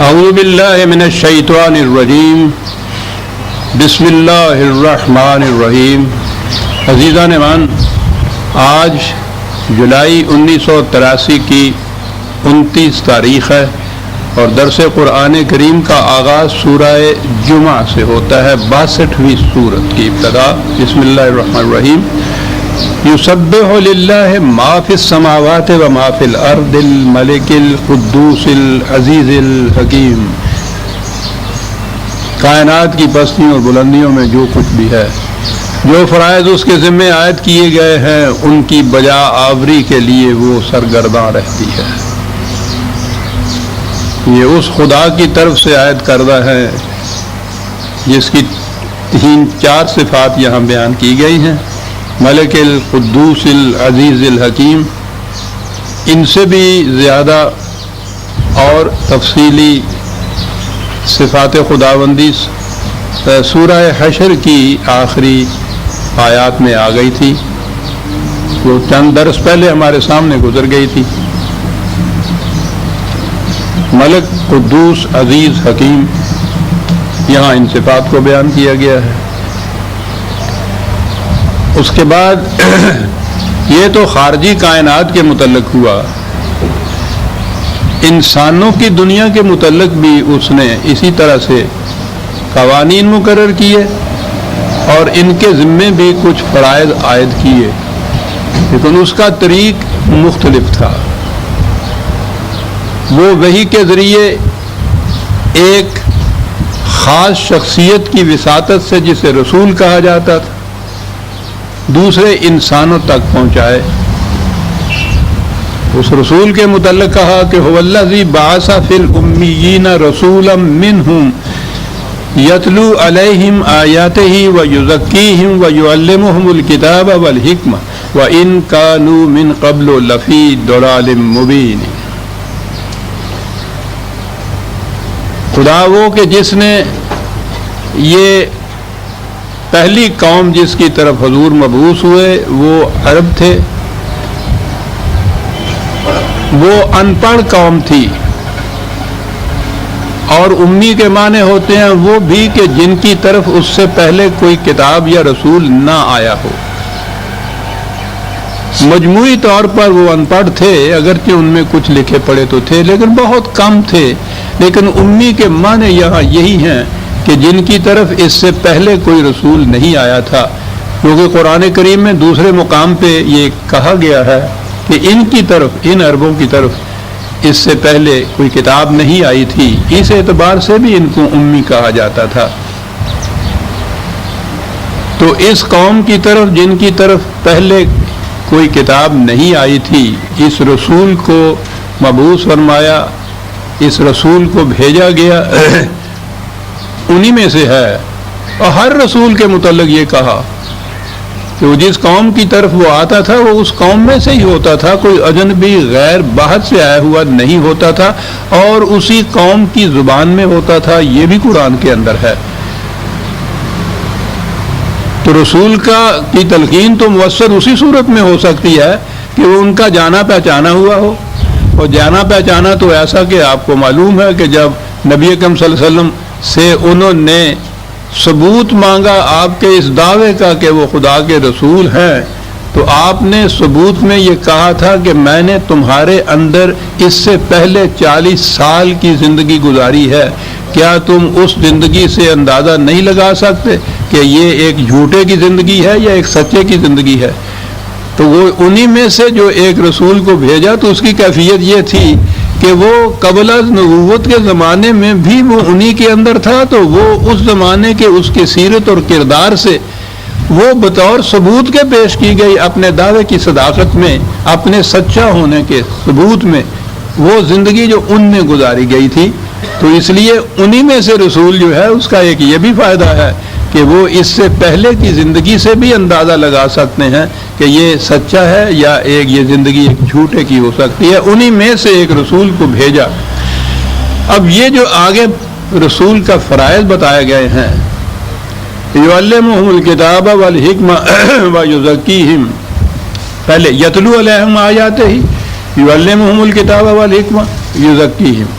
اعوذ باللہ من الشیطان الرجیم بسم اللہ الرحمن الرحیم۔ عزیزان ایمان، آج جولائی 1983 کی 29 تاریخ ہے اور درس قرآن کریم کا آغاز سورہ جمعہ سے ہوتا ہے، 62ویں سورت کی ابتدا۔ بسم اللہ الرحمن الرحیم۔ یسبح للہ ما فی السماوات و ما فی الارض الملک القدوس العزیز الحکیم۔ کائنات کی پستیوں اور بلندیوں میں جو کچھ بھی ہے، جو فرائض اس کے ذمے عائد کیے گئے ہیں، ان کی بجا آوری کے لیے وہ سرگرداں رہتی ہے۔ یہ اس خدا کی طرف سے عائد کردہ ہے جس کی 3-4 صفات یہاں بیان کی گئی ہیں، ملک القدوس العزیز الحکیم۔ ان سے بھی زیادہ اور تفصیلی صفات خداوندی سورہ حشر کی آخری آیات میں آ گئی تھی، جو چند درس پہلے ہمارے سامنے گزر گئی تھی۔ ملک، قدوس، عزیز، حکیم، یہاں ان صفات کو بیان کیا گیا ہے۔ اس کے بعد یہ تو خارجی کائنات کے متعلق ہوا، انسانوں کی دنیا کے متعلق بھی اس نے اسی طرح سے قوانین مقرر کیے اور ان کے ذمے بھی کچھ فرائض عائد کیے، لیکن اس کا طریق مختلف تھا۔ وہ وحی کے ذریعے ایک خاص شخصیت کی وساطت سے، جسے رسول کہا جاتا تھا، دوسرے انسانوں تک پہنچائے۔ اس رسول کے متعلق کہا کہ هو الذی بعث فی الامیین رسولا منہم یتلو علیہم آیاتہ ویزکیہم ویعلمہم الکتاب والحکمہ وان کانوا من قبل لفی ضلال مبین۔ خدا وہ کہ جس نے یہ پہلی قوم جس کی طرف حضور مبعوث ہوئے وہ عرب تھے، وہ ان پڑھ قوم تھی، اور امی کے معنی ہوتے ہیں وہ بھی کہ جن کی طرف اس سے پہلے کوئی کتاب یا رسول نہ آیا ہو۔ مجموعی طور پر وہ ان پڑھ تھے، اگرچہ ان میں کچھ لکھے پڑھے تو تھے لیکن بہت کم تھے۔ لیکن امی کے معنی یہاں یہی ہیں کہ جن کی طرف اس سے پہلے کوئی رسول نہیں آیا تھا، کیونکہ قرآن کریم میں دوسرے مقام پہ یہ کہا گیا ہے کہ ان کی طرف، ان عربوں کی طرف اس سے پہلے کوئی کتاب نہیں آئی تھی۔ اس اعتبار سے بھی ان کو امی کہا جاتا تھا۔ تو اس قوم کی طرف جن کی طرف پہلے کوئی کتاب نہیں آئی تھی، اس رسول کو مبعوث فرمایا، اس رسول کو بھیجا گیا، انہی میں سے ہے۔ اور ہر رسول کے متعلق یہ کہا کہ وہ جس قوم کی طرف وہ آتا تھا وہ اس قوم میں سے ہی ہوتا تھا، کوئی اجنبی غیر باہر سے آیا ہوا نہیں ہوتا تھا، اور اسی قوم کی زبان میں ہوتا تھا۔ یہ بھی قرآن کے اندر ہے۔ تو رسول کی تلقین تو مؤثر اسی صورت میں ہو سکتی ہے کہ وہ ان کا جانا پہچانا ہوا ہو، اور جانا پہچانا تو ایسا کہ آپ کو معلوم ہے کہ جب نبی اکرم صلی اللہ علیہ وسلم سے انہوں نے ثبوت مانگا آپ کے اس دعوے کا کہ وہ خدا کے رسول ہیں، تو آپ نے ثبوت میں یہ کہا تھا کہ میں نے تمہارے اندر اس سے پہلے 40 سال کی زندگی گزاری ہے، کیا تم اس زندگی سے اندازہ نہیں لگا سکتے کہ یہ ایک جھوٹے کی زندگی ہے یا ایک سچے کی زندگی ہے؟ تو وہ انہی میں سے جو ایک رسول کو بھیجا، تو اس کی کیفیت یہ تھی کہ وہ قبل از نبوت کے زمانے میں بھی وہ انہی کے اندر تھا، تو وہ اس زمانے کے اس کے سیرت اور کردار سے وہ بطور ثبوت کے پیش کی گئی، اپنے دعوے کی صداقت میں، اپنے سچا ہونے کے ثبوت میں، وہ زندگی جو ان میں گزاری گئی تھی۔ تو اس لیے انہی میں سے رسول جو ہے اس کا ایک یہ بھی فائدہ ہے کہ وہ اس سے پہلے کی زندگی سے بھی اندازہ لگا سکتے ہیں کہ یہ سچا ہے یا یہ زندگی ایک جھوٹے کی ہو سکتی ہے۔ انہی میں سے ایک رسول کو بھیجا۔ اب یہ جو آگے رسول کا فرائض بتائے گئے ہیں، یعلمہم الکتاب والحکمہ ویزکیہم، پہلے یتلو علیہم آیاتہ، یعلمہم الکتاب والحکمہ یزکیہم۔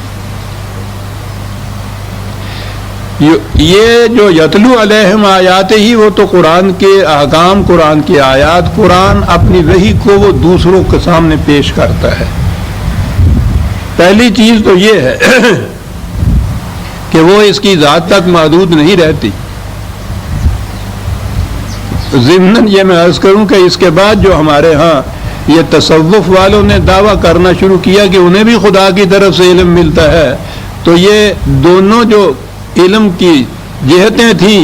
یہ جو یتلو علیہم آیات ہی، وہ تو قرآن کے احکام، قرآن کی آیات، قرآن اپنی وحی کو وہ دوسروں کے سامنے پیش کرتا ہے۔ پہلی چیز تو یہ ہے کہ وہ اس کی ذات تک محدود نہیں رہتی۔ ضمناً یہ میں عرض کروں کہ اس کے بعد جو ہمارے ہاں یہ تصوف والوں نے دعویٰ کرنا شروع کیا کہ انہیں بھی خدا کی طرف سے علم ملتا ہے، تو یہ دونوں جو علم کی جہتیں تھیں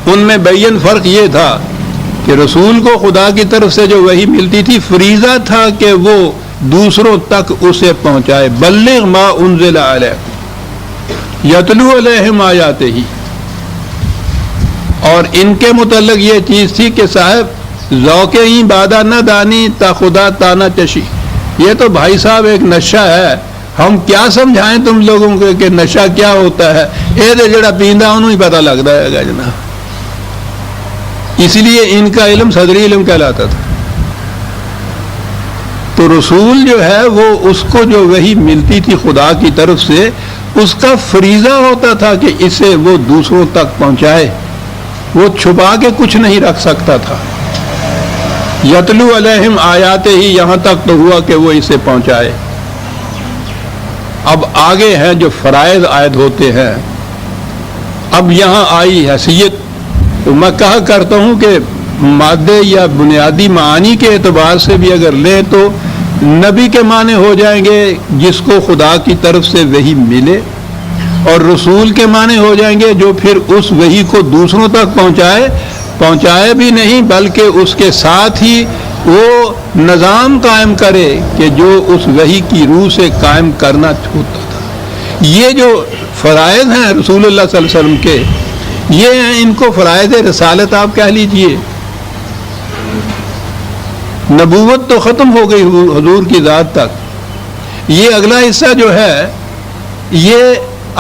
ان میں بین فرق یہ تھا کہ رسول کو خدا کی طرف سے جو وحی ملتی تھی، فریضہ تھا کہ وہ دوسروں تک اسے پہنچائے۔ بلغ ما انزل علیک یتلو علیہم آیاتہ ہی۔ اور ان کے متعلق یہ چیز تھی کہ صاحب ذوق ہی بادہ نہ دانی تا خدا تانا چشی، یہ تو بھائی صاحب ایک نشہ ہے، ہم کیا سمجھائیں تم لوگوں کو کہ نشہ کیا ہوتا ہے، یہ جڑا پیندا انہوں ہی پتہ لگتا ہے گا جناب۔ اس لیے ان کا علم صدری علم کہلاتا تھا۔ تو رسول جو ہے وہ اس کو جو وحی ملتی تھی خدا کی طرف سے، اس کا فریضہ ہوتا تھا کہ اسے وہ دوسروں تک پہنچائے، وہ چھپا کے کچھ نہیں رکھ سکتا تھا۔ یتلو علیہم آیات ہی، یہاں تک تو ہوا کہ وہ اسے پہنچائے۔ اب آگے ہیں جو فرائض عائد ہوتے ہیں۔ اب یہاں آئی حیثیت، تو میں کہا کرتا ہوں کہ مادے یا بنیادی معانی کے اعتبار سے بھی اگر لیں تو نبی کے معنی ہو جائیں گے جس کو خدا کی طرف سے وحی ملے، اور رسول کے معنی ہو جائیں گے جو پھر اس وحی کو دوسروں تک پہنچائے بھی نہیں بلکہ اس کے ساتھ ہی وہ نظام قائم کرے کہ جو اس وحی کی روح سے قائم کرنا ہوتا تھا۔ یہ جو فرائض ہیں رسول اللہ صلی اللہ علیہ وسلم کے، یہ ہیں، ان کو فرائض رسالت آپ کہہ لیجئے۔ نبوت تو ختم ہو گئی حضور کی ذات تک، یہ اگلا حصہ جو ہے یہ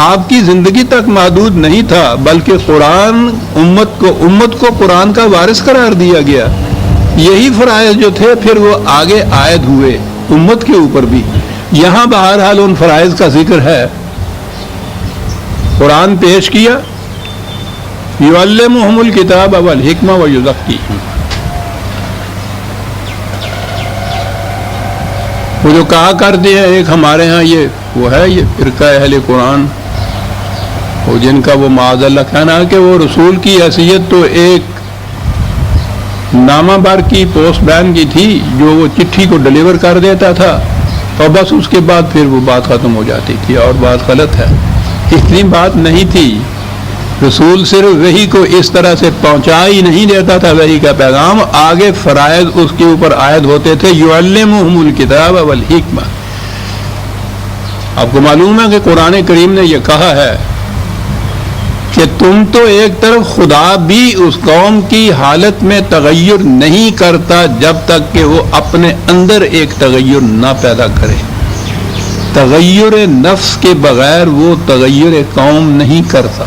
آپ کی زندگی تک محدود نہیں تھا بلکہ قرآن امت کو قرآن کا وارث قرار دیا گیا۔ یہی فرائض جو تھے پھر وہ آگے عائد ہوئے امت کے اوپر بھی۔ یہاں بہرحال ان فرائض کا ذکر ہے۔ قرآن پیش کیا، یعلمہم الکتاب والحکمہ ویزکیہم، وہ جو کہا کرتے ہیں ایک ہمارے ہاں وہ ہے یہ فرقہ اہل قرآن، وہ جن کا وہ معاذ اللہ کہنا ہے کہ وہ رسول کی حیثیت تو ایک نامہ بار کی پوسٹ مین کی تھی جو وہ چٹھی کو ڈلیور کر دیتا تھا اور بس اس کے بعد پھر وہ بات ختم ہو جاتی تھی، اور بات غلط ہے، اتنی بات نہیں تھی۔ رسول صرف وحی کو اس طرح سے پہنچا ہی نہیں دیتا تھا وحی کا پیغام، آگے فرائض اس کے اوپر عائد ہوتے تھے۔ یعلمہم الکتاب والحکمہ، آپ کو معلوم ہے کہ قرآن کریم نے یہ کہا ہے کہ تم تو ایک طرف خدا بھی اس قوم کی حالت میں تغیر نہیں کرتا جب تک کہ وہ اپنے اندر ایک تغیر نہ پیدا کرے۔ تغیر نفس کے بغیر وہ تغیر قوم نہیں کرتا۔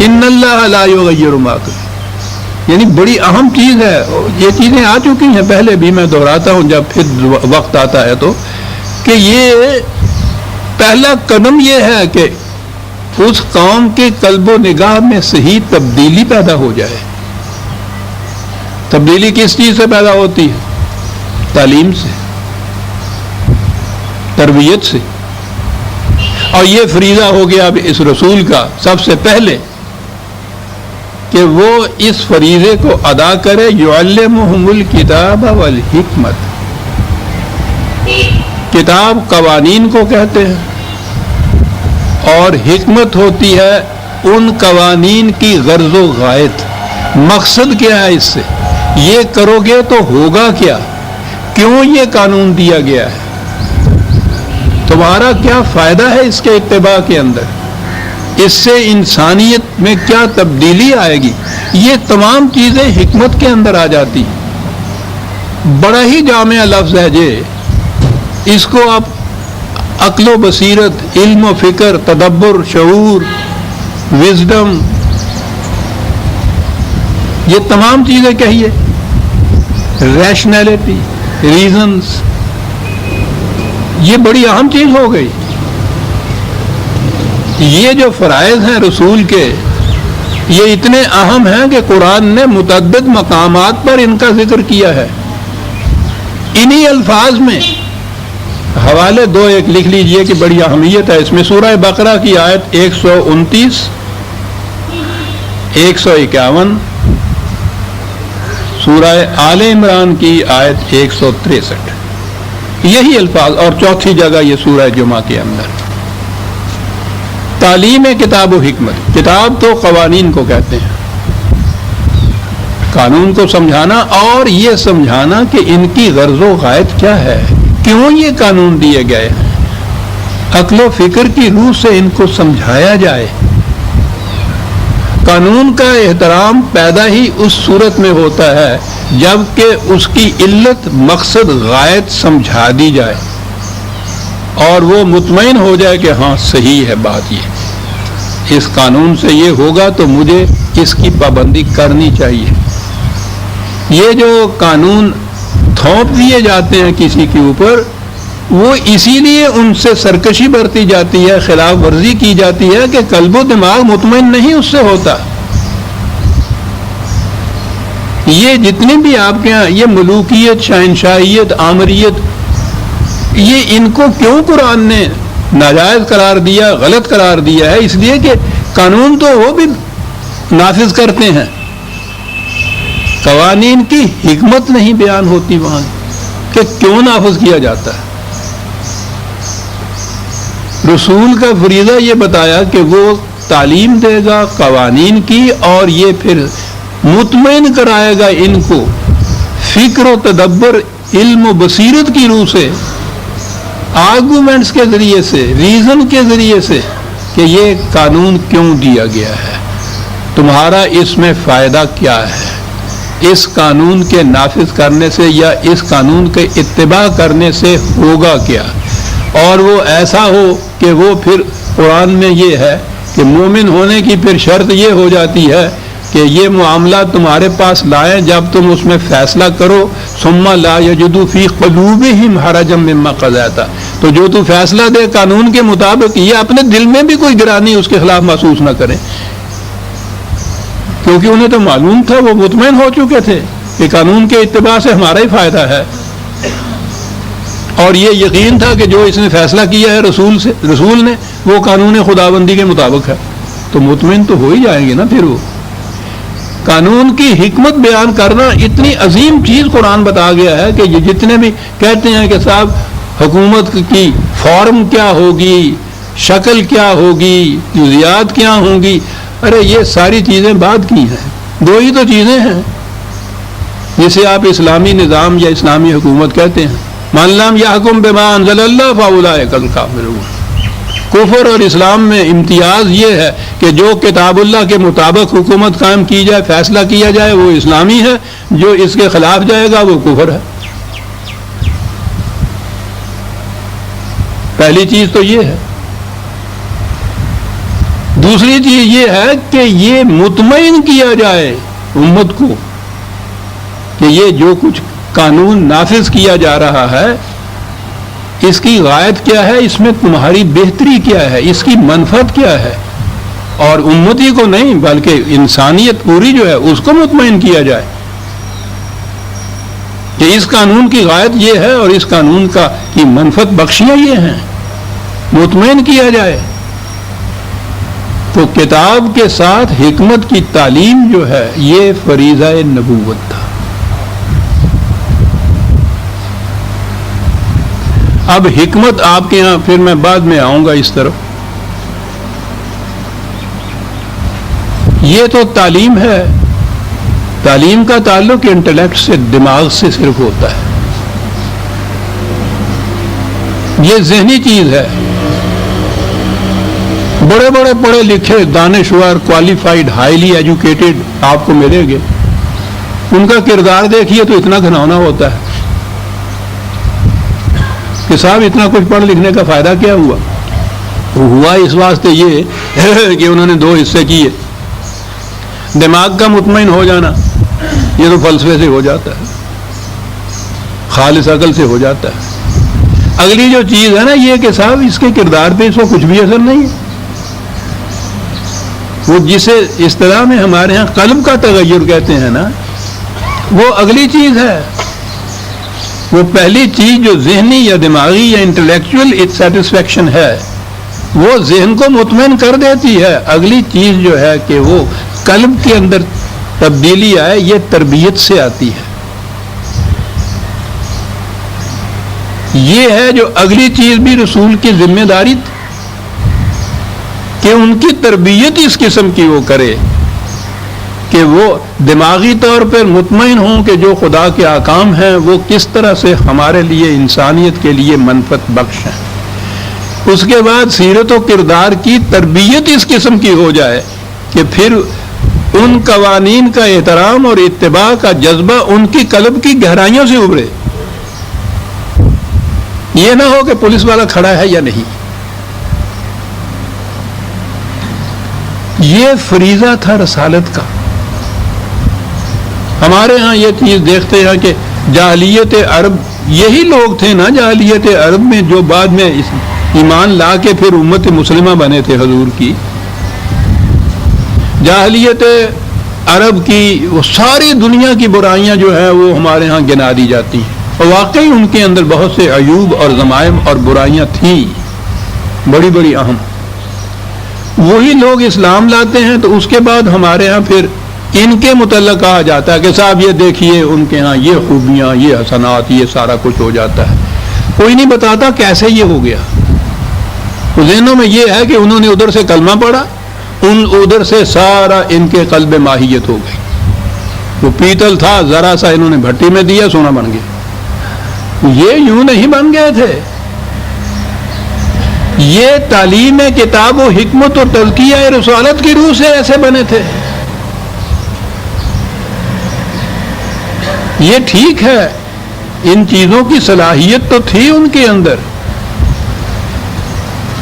ان اللہ لا یغیر ما قوم، یعنی بڑی اہم چیز ہے۔ یہ چیزیں آ چکی ہیں پہلے بھی، میں دہراتا ہوں جب پھر وقت آتا ہے تو، کہ یہ پہلا قدم یہ ہے کہ اس قوم کے قلب و نگاہ میں صحیح تبدیلی پیدا ہو جائے۔ تبدیلی کس چیز سے پیدا ہوتی ہے؟ تعلیم سے، تربیت سے، اور یہ فریضہ ہو گیا اب اس رسول کا سب سے پہلے کہ وہ اس فریضے کو ادا کرے۔ یعلمہم الکتاب والحکمت، کتاب قوانین کو کہتے ہیں اور حکمت ہوتی ہے ان قوانین کی غرض و غایت، مقصد کیا ہے اس سے، یہ کرو گے تو ہوگا کیا، کیوں یہ قانون دیا گیا ہے، تمہارا کیا فائدہ ہے اس کے اتباع کے اندر، اس سے انسانیت میں کیا تبدیلی آئے گی، یہ تمام چیزیں حکمت کے اندر آ جاتی۔ بڑا ہی جامع لفظ ہے یہ، اس کو آپ عقل و بصیرت، علم و فکر، تدبر، شعور، وزڈم، یہ تمام چیزیں کہیے، ریشنلٹی، ریزنز، یہ بڑی اہم چیز ہو گئی۔ یہ جو فرائض ہیں رسول کے یہ اتنے اہم ہیں کہ قرآن نے متعدد مقامات پر ان کا ذکر کیا ہے. انہی الفاظ میں حوالے دو ایک لکھ لیجئے کہ بڑی اہمیت ہے اس میں. سورہ بقرہ کی آیت 129 151، سورہ آل عمران کی آیت 163، یہی الفاظ. اور چوتھی جگہ یہ سورہ جمعہ کے اندر. تعلیم کتاب و حکمت. کتاب تو قوانین کو کہتے ہیں، قانون کو سمجھانا اور یہ سمجھانا کہ ان کی غرض و غایت کیا ہے، کیوں یہ قانون دیے گئے ہیں. عقل و فکر کی روح سے ان کو سمجھایا جائے. قانون کا احترام پیدا ہی اس صورت میں ہوتا ہے جب کہ اس کی علت مقصد غایت سمجھا دی جائے اور وہ مطمئن ہو جائے کہ ہاں صحیح ہے بات، یہ اس قانون سے یہ ہوگا تو مجھے اس کی پابندی کرنی چاہیے. یہ جو قانون تھوپ دیے جاتے ہیں کسی کے اوپر، وہ اسی لیے ان سے سرکشی برتی جاتی ہے، خلاف ورزی کی جاتی ہے کہ قلب و دماغ مطمئن نہیں اس سے ہوتا. یہ جتنے بھی آپ کے یہاں یہ ملوکیت، شہنشاہیت، آمریت، یہ ان کو کیوں قرآن نے ناجائز قرار دیا، غلط قرار دیا ہے؟ اس لیے کہ قانون تو وہ بھی نافذ کرتے ہیں، قوانین کی حکمت نہیں بیان ہوتی وہاں کہ کیوں نافذ کیا جاتا ہے. رسول کا فریضہ یہ بتایا کہ وہ تعلیم دے گا قوانین کی اور یہ پھر مطمئن کرائے گا ان کو فکر و تدبر، علم و بصیرت کی روح سے، آرگومنٹس کے ذریعے سے، ریزن کے ذریعے سے کہ یہ قانون کیوں دیا گیا ہے، تمہارا اس میں فائدہ کیا ہے، اس قانون کے نافذ کرنے سے یا اس قانون کے اتباع کرنے سے ہوگا کیا. اور وہ ایسا ہو کہ وہ پھر قرآن میں یہ ہے کہ مومن ہونے کی پھر شرط یہ ہو جاتی ہے کہ یہ معاملہ تمہارے پاس لائیں جب تم اس میں فیصلہ کرو، ثم لا یجدوا فی قلوبہم حرجا مما قضیت، تو جو تو فیصلہ دے قانون کے مطابق یہ اپنے دل میں بھی کوئی گرانی اس کے خلاف محسوس نہ کریں، کیونکہ انہیں تو معلوم تھا، وہ مطمئن ہو چکے تھے کہ قانون کے اتباع سے ہمارا ہی فائدہ ہے. اور یہ یقین تھا کہ جو اس نے فیصلہ کیا ہے رسول نے وہ قانون خداوندی کے مطابق ہے، تو مطمئن تو ہو ہی جائیں گے نا. پھر وہ قانون کی حکمت بیان کرنا اتنی عظیم چیز قرآن بتا گیا ہے کہ یہ جتنے بھی کہتے ہیں کہ صاحب حکومت کی فارم کیا ہوگی، شکل کیا ہوگی، جزیات کیا ہوں گی، ارے یہ ساری چیزیں بعد کی ہیں. دو ہی تو چیزیں ہیں جسے آپ اسلامی نظام یا اسلامی حکومت کہتے ہیں. من لم یحکم بما انزل اللہ فاولئک الکافرون. کفر اور اسلام میں امتیاز یہ ہے کہ جو کتاب اللہ کے مطابق حکومت قائم کی جائے، فیصلہ کیا جائے، وہ اسلامی ہے، جو اس کے خلاف جائے گا وہ کفر ہے. پہلی چیز تو یہ ہے. دوسری چیز یہ ہے کہ یہ مطمئن کیا جائے امت کو کہ یہ جو کچھ قانون نافذ کیا جا رہا ہے اس کی غایت کیا ہے، اس میں تمہاری بہتری کیا ہے، اس کی منفعت کیا ہے. اور امتی کو نہیں بلکہ انسانیت پوری جو ہے اس کو مطمئن کیا جائے کہ اس قانون کی غایت یہ ہے اور اس قانون کی منفعت بخشیاں یہ ہیں، مطمئن کیا جائے. تو کتاب کے ساتھ حکمت کی تعلیم جو ہے یہ فریضہ نبوت تھا. اب حکمت آپ کے یہاں پھر میں بعد میں آؤں گا اس طرف. یہ تو تعلیم ہے، تعلیم کا تعلق انٹلیکٹ سے، دماغ سے صرف ہوتا ہے، یہ ذہنی چیز ہے. بڑے بڑے پڑھے لکھے دانشور، کوالیفائڈ، ہائیلی ایجوکیٹڈ آپ کو ملیں گے، ان کا کردار دیکھیے تو اتنا گھناؤنا ہوتا ہے کہ صاحب اتنا کچھ پڑھ لکھنے کا فائدہ کیا ہوا؟ ہوا اس واسطے یہ کہ انہوں نے دو حصے کیے. دماغ کا مطمئن ہو جانا یہ تو فلسفے سے ہو جاتا ہے، خالص عقل سے ہو جاتا ہے. اگلی جو چیز ہے نا یہ کہ صاحب اس کے کردار پہ اس کو کچھ بھی اثر نہیں ہے، وہ جسے اصطلاح میں ہمارے ہاں قلب کا تغیر کہتے ہیں نا، وہ اگلی چیز ہے۔ وہ پہلی چیز جو ذہنی یا دماغی یا انٹلیکچوئل سیٹسفیکشن ہے وہ ذہن کو مطمئن کر دیتی ہے۔ اگلی چیز جو ہے کہ وہ قلب کے اندر تبدیلی آئے، یہ تربیت سے آتی ہے۔ یہ ہے جو اگلی چیز بھی رسول کی ذمہ داری تھی کہ ان کی تربیت اس قسم کی وہ کرے کہ وہ دماغی طور پر مطمئن ہوں کہ جو خدا کے احکام ہیں وہ کس طرح سے ہمارے لیے انسانیت کے لیے منفعت بخش ہیں۔ اس کے بعد سیرت و کردار کی تربیت اس قسم کی ہو جائے کہ پھر ان قوانین کا احترام اور اتباع کا جذبہ ان کی قلب کی گہرائیوں سے ابھرے۔ یہ نہ ہو کہ پولیس والا کھڑا ہے یا نہیں۔ یہ فریضہ تھا رسالت کا۔ ہمارے ہاں یہ چیز دیکھتے ہیں کہ جاہلیت عرب، یہی لوگ تھے نا جاہلیت عرب میں جو بعد میں ایمان لا کے پھر امت مسلمہ بنے تھے حضور کی۔ جاہلیت عرب کی وہ ساری دنیا کی برائیاں جو ہیں وہ ہمارے ہاں گنا دی جاتی ہیں، اور واقعی ان کے اندر بہت سے عیوب اور ضمائم اور برائیاں تھیں بڑی بڑی اہم۔ وہی لوگ اسلام لاتے ہیں تو اس کے بعد ہمارے ہاں پھر ان کے متعلق کہا جاتا ہے کہ صاحب یہ دیکھیے ان کے ہاں یہ خوبیاں، یہ حسنات، یہ سارا کچھ ہو جاتا ہے۔ کوئی نہیں بتاتا کیسے یہ ہو گیا۔ ذہنوں میں یہ ہے کہ انہوں نے ادھر سے کلمہ پڑھا، ادھر سے سارا ان کے قلب ماہیت ہو گئی۔ وہ پیتل تھا، ذرا سا انہوں نے بھٹی میں دیا، سونا بن گیا۔ یہ یوں نہیں بن گئے تھے، یہ تعلیم کتاب و حکمت اور تزکیہ رسالت کی روح سے ایسے بنے تھے۔ یہ ٹھیک ہے، ان چیزوں کی صلاحیت تو تھی ان کے اندر،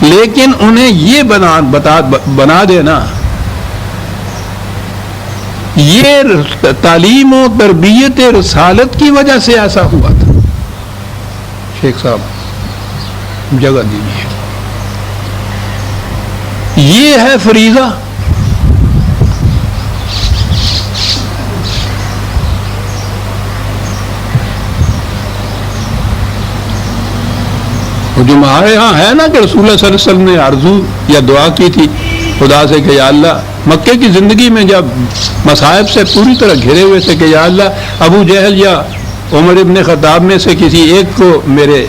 لیکن انہیں یہ بنا دینا، یہ تعلیم و تربیت رسالت کی وجہ سے ایسا ہوا تھا۔ شیخ صاحب جگہ دیجیے۔ یہ ہے فریضہ۔ جو ہمارے ہاں ہے نا کہ رسول اللہ صلی اللہ علیہ وسلم نے آرزو یا دعا کی تھی خدا سے کہ یا اللہ، مکے کی زندگی میں جب مصائب سے پوری طرح گھرے ہوئے تھے کہ یا اللہ ابو جہل یا عمر ابن خطاب میں سے کسی ایک کو میرے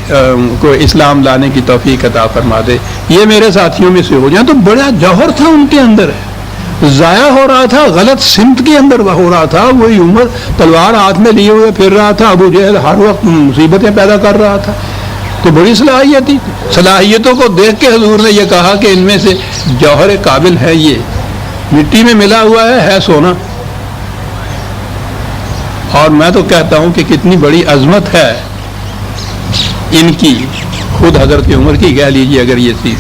کو اسلام لانے کی توفیق عطا فرما دے، یہ میرے ساتھیوں میں سے ہو جائیں۔ تو بڑا جوہر تھا ان کے اندر، ضائع ہو رہا تھا، غلط سمت کے اندر ہو رہا تھا۔ وہی عمر تلوار ہاتھ میں لیے ہوئے پھر رہا تھا، ابو جہل ہر وقت مصیبتیں پیدا کر رہا تھا۔ تو بڑی صلاحیت تھی، صلاحیتوں کو دیکھ کے حضور نے یہ کہا کہ ان میں سے جوہر قابل ہے، یہ مٹی میں ملا ہوا ہے سونا۔ اور میں تو کہتا ہوں کہ کتنی بڑی عظمت ہے ان کی، خود حضرت عمر کی کہہ لیجیے اگر یہ چیز،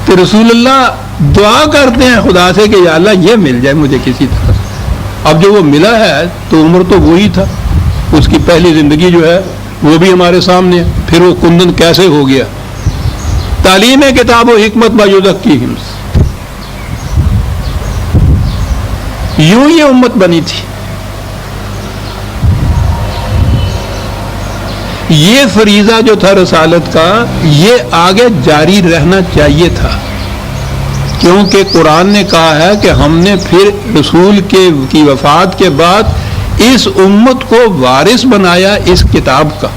تو رسول اللہ دعا کرتے ہیں خدا سے کہ یا اللہ یہ مل جائے مجھے کسی طرح۔ اب جو وہ ملا ہے تو عمر تو وہی تھا، اس کی پہلی زندگی جو ہے وہ بھی ہمارے سامنے ہے، پھر وہ کندن کیسے ہو گیا۔ تعلیم کتاب و حکمت ما یزکیہم، یوں یہ امت بنی تھی۔ یہ فریضہ جو تھا رسالت کا، یہ آگے جاری رہنا چاہیے تھا، کیونکہ قرآن نے کہا ہے کہ ہم نے پھر رسول کی وفات کے بعد اس امت کو وارث بنایا اس کتاب کا۔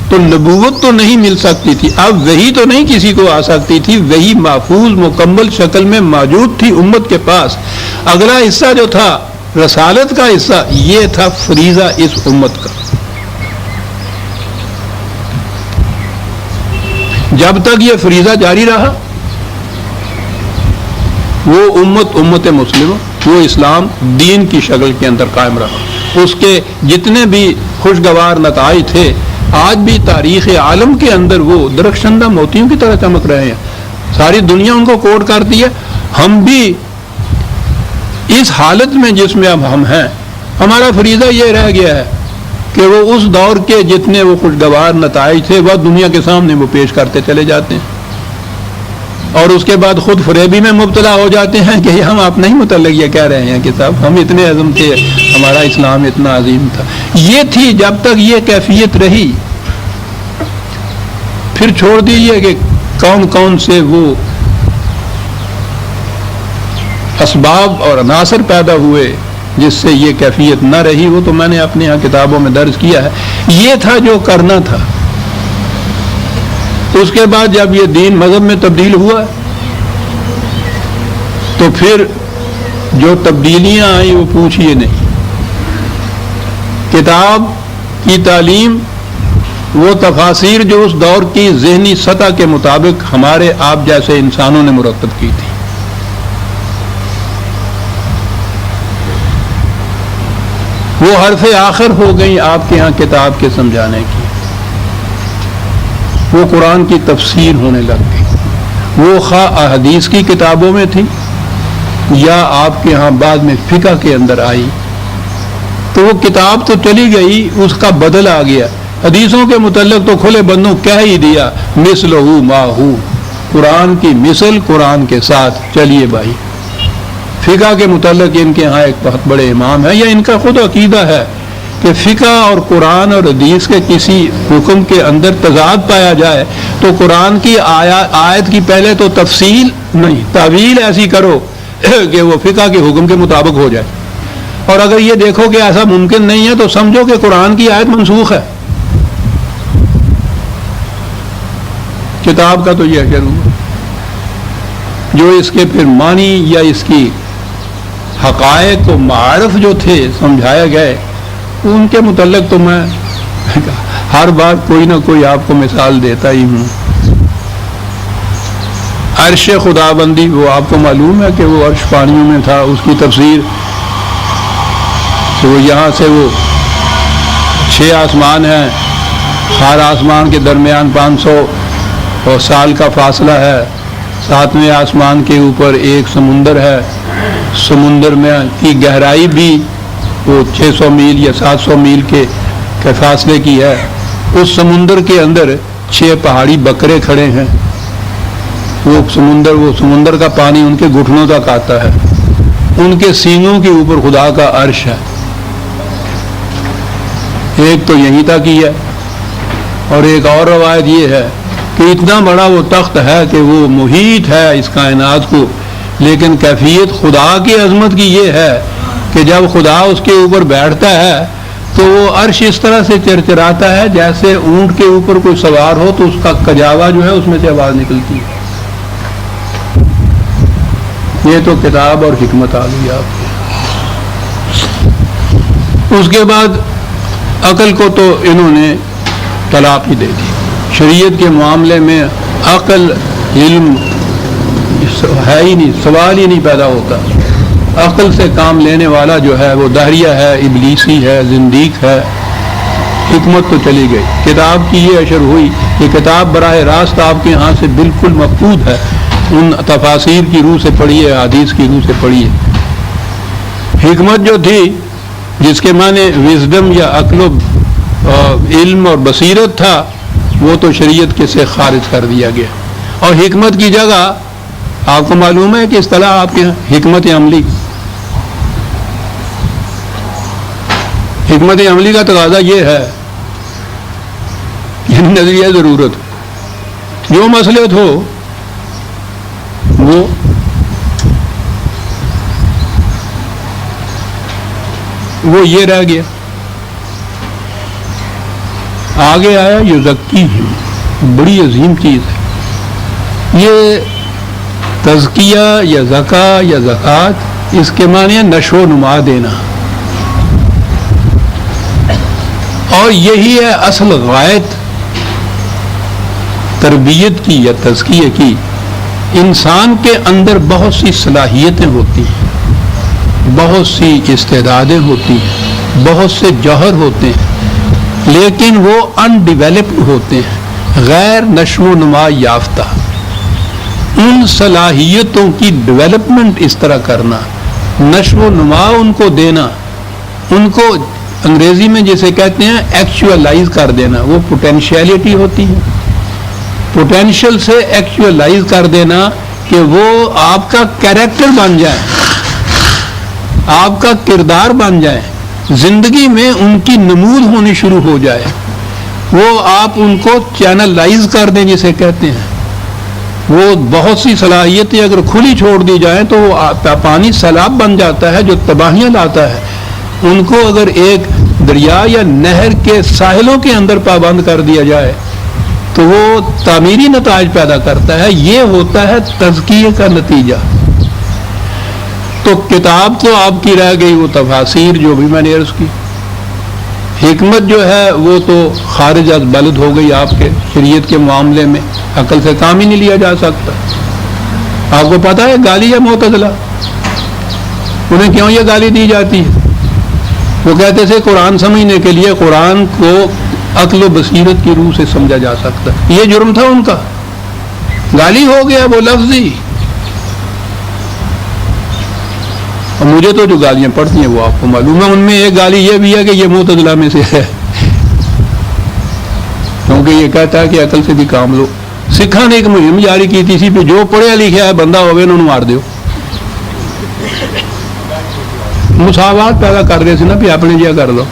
تو نبوت تو نہیں مل سکتی تھی، اب وحی تو نہیں کسی کو آ سکتی تھی، وحی محفوظ مکمل شکل میں موجود تھی امت کے پاس۔ اگلا حصہ جو تھا رسالت کا حصہ، یہ تھا فریضہ اس امت کا۔ جب تک یہ فریضہ جاری رہا، وہ امت مسلمہ، وہ اسلام دین کی شکل کے اندر قائم رہا۔ اس کے جتنے بھی خوشگوار نتائج تھے آج بھی تاریخ عالم کے اندر وہ درخشندہ موتیوں کی طرح چمک رہے ہیں۔ ساری دنیا ان کو کوٹ کرتی ہے۔ ہم بھی اس حالت میں جس میں اب ہم ہیں، ہمارا فریضہ یہ رہ گیا ہے کہ وہ اس دور کے جتنے وہ خوشگوار نتائج تھے وہ دنیا کے سامنے وہ پیش کرتے چلے جاتے ہیں۔ اور اس کے بعد خود فریبی میں مبتلا ہو جاتے ہیں کہ ہم آپ نہیں متعلق یہ کہہ رہے ہیں کہ صاحب ہم اتنے عظم تھے، ہمارا اسلام اتنا عظیم تھا. یہ تھی جب تک یہ کیفیت رہی. پھر چھوڑ دیجئے کہ کون کون سے وہ اسباب اور عناصر پیدا ہوئے جس سے یہ کیفیت نہ رہی، وہ تو میں نے اپنے یہاں کتابوں میں درج کیا ہے. یہ تھا جو کرنا تھا. اس کے بعد جب یہ دین مذہب میں تبدیل ہوا تو پھر جو تبدیلیاں آئیں وہ پوچھئے نہیں. کتاب کی تعلیم وہ تفاسیر جو اس دور کی ذہنی سطح کے مطابق ہمارے آپ جیسے انسانوں نے مرتب کی تھی، وہ حرف آخر ہو گئی آپ کے ہاں کتاب کے سمجھانے کی. وہ قرآن کی تفسیر ہونے لگ گئی. وہ خواہ احادیث کی کتابوں میں تھی یا آپ کے ہاں بعد میں فقہ کے اندر آئی، تو وہ کتاب تو چلی گئی، اس کا بدل آ گیا. حدیثوں کے متعلق تو کھلے بندوں کہہ ہی دیا مثلہ ما ہو، قرآن کی مثل قرآن کے ساتھ چلیے بھائی. فقہ کے متعلق ان کے ہاں ایک بہت بڑے امام ہیں، یا ان کا خود عقیدہ ہے کہ فقہ اور قرآن اور حدیث کے کسی حکم کے اندر تضاد پایا جائے تو قرآن کی آیت کی پہلے تو تفصیل نہیں، تعویل ایسی کرو کہ وہ فقہ کے حکم کے مطابق ہو جائے. اور اگر یہ دیکھو کہ ایسا ممکن نہیں ہے تو سمجھو کہ قرآن کی آیت منسوخ ہے. کتاب کا تو یہ اثر ہوا. جو اس کے پھر معنی یا اس کی حقائق و معارف جو تھے سمجھائے گئے، ان کے متعلق تو میں ہر بار کوئی نہ کوئی آپ کو مثال دیتا ہی ہوں. عرش خداوندی، وہ آپ کو معلوم ہے کہ وہ عرش پانیوں میں تھا. اس کی تفسیر تو یہاں سے وہ 6 آسمان ہیں، ہر آسمان کے درمیان 500 سال کا فاصلہ ہے. 7ویں آسمان کے اوپر ایک سمندر ہے. سمندر میں کی گہرائی بھی وہ 600 میل یا 700 میل کے فاصلے کی ہے. اس سمندر کے اندر 6 پہاڑی بکرے کھڑے ہیں. وہ سمندر کا پانی ان کے گھٹنوں تک آتا ہے. ان کے سینگوں کے اوپر خدا کا عرش ہے. ایک تو یہیں تک ہی ہے، اور ایک اور روایت یہ ہے کہ اتنا بڑا وہ تخت ہے کہ وہ محیط ہے اس کائنات کو. لیکن کیفیت خدا کی عظمت کی یہ ہے کہ جب خدا اس کے اوپر بیٹھتا ہے تو وہ عرش اس طرح سے چرچراتا ہے جیسے اونٹ کے اوپر کوئی سوار ہو تو اس کا کجاوا جو ہے اس میں سے آواز نکلتی ہے. یہ تو کتاب اور حکمت آ گئی آپ کی. اس کے بعد عقل کو تو انہوں نے طلاق ہی دے دی. شریعت کے معاملے میں عقل علم ہے ہی نہیں، سوال ہی نہیں پیدا ہوتا. عقل سے کام لینے والا جو ہے وہ دہریہ ہے، ابلیسی ہے، زندیق ہے. حکمت تو چلی گئی. کتاب کی یہ اشر ہوئی کہ کتاب براہ راست آپ کے ہاں سے بالکل مفقود ہے. ان تفاسیر کی روح سے پڑھیے، حدیث کی روح سے پڑھیے. حکمت جو تھی جس کے معنی وزڈم یا عقل و علم اور بصیرت تھا، وہ تو شریعت کے سے خارج کر دیا گیا. اور حکمت کی جگہ آپ کو معلوم ہے کہ اصطلاح آپ کے حکمت عملی. حکمت عملی کا تقاضا یہ ہے کہ نظریہ ضرورت جو مصلحت ہو وہ یہ رہ گیا. آگے آیا یزکیہم، بڑی عظیم چیز ہے یہ. تزکیہ یا زکاة یا زکوٰۃ، اس کے معنی ہے نشو و نما دینا. اور یہی ہے اصل غایت تربیت کی یا تزکیہ کی. انسان کے اندر بہت سی صلاحیتیں ہوتی ہیں، بہت سی استعدادیں ہوتی ہیں، بہت سے جوہر ہوتے ہیں، لیکن وہ انڈیولپڈ ہوتے ہیں، غیر نشو و نما یافتہ. ان صلاحیتوں کی ڈیولپمنٹ اس طرح کرنا، نشو و نما ان کو دینا، ان کو انگریزی میں جسے کہتے ہیں ایکچوئلائز کر دینا. وہ پوٹینشیلٹی ہوتی ہے. پوٹینشیل سے ایکچوئلائز کر دینا کہ وہ آپ کا کیریکٹر بن جائے، آپ کا کردار بن جائے، زندگی میں ان کی نمود ہونی شروع ہو جائے، وہ آپ ان کو چینلائز کر دیں جسے کہتے ہیں. وہ بہت سی صلاحیتیں اگر کھلی چھوڑ دی جائیں تو وہ پانی سیلاب بن جاتا ہے جو تباہیاں لاتا ہے. ان کو اگر ایک دریا یا نہر کے ساحلوں کے اندر پابند کر دیا جائے تو وہ تعمیری نتائج پیدا کرتا ہے. یہ ہوتا ہے تزکیے کا نتیجہ. تو کتاب تو آپ کی رہ گئی وہ تفاسیر جو بھی میں نے عرض کی. حکمت جو ہے وہ تو خارج از بلد ہو گئی آپ کے شریعت کے معاملے میں، عقل سے کام ہی نہیں لیا جا سکتا. آپ کو پتہ ہے گالی ہے معتزلہ، انہیں کیوں یہ گالی دی جاتی ہے؟ وہ کہتے تھے قرآن سمجھنے کے لیے قرآن کو عقل و بصیرت کی روح سے سمجھا جا سکتا. یہ جرم تھا ان کا، گالی ہو گیا وہ لفظ ہی. اور مجھے تو جو گالیاں پڑتی ہیں وہ آپ کو معلوم ہے. ان میں ایک گالی یہ بھی ہے کہ یہ معتزلہ میں سے ہے، کیونکہ یہ کہتا ہے کہ عقل سے بھی کام لو. سکھاں نے ایک مہم جاری کی تھی اسی پہ، جو پڑھیا لکھا ہے بندہ ہوئے انہوں مار دیو. مساوات پیدا کر رہے تھے نا بھی اپنے جیا کر لو.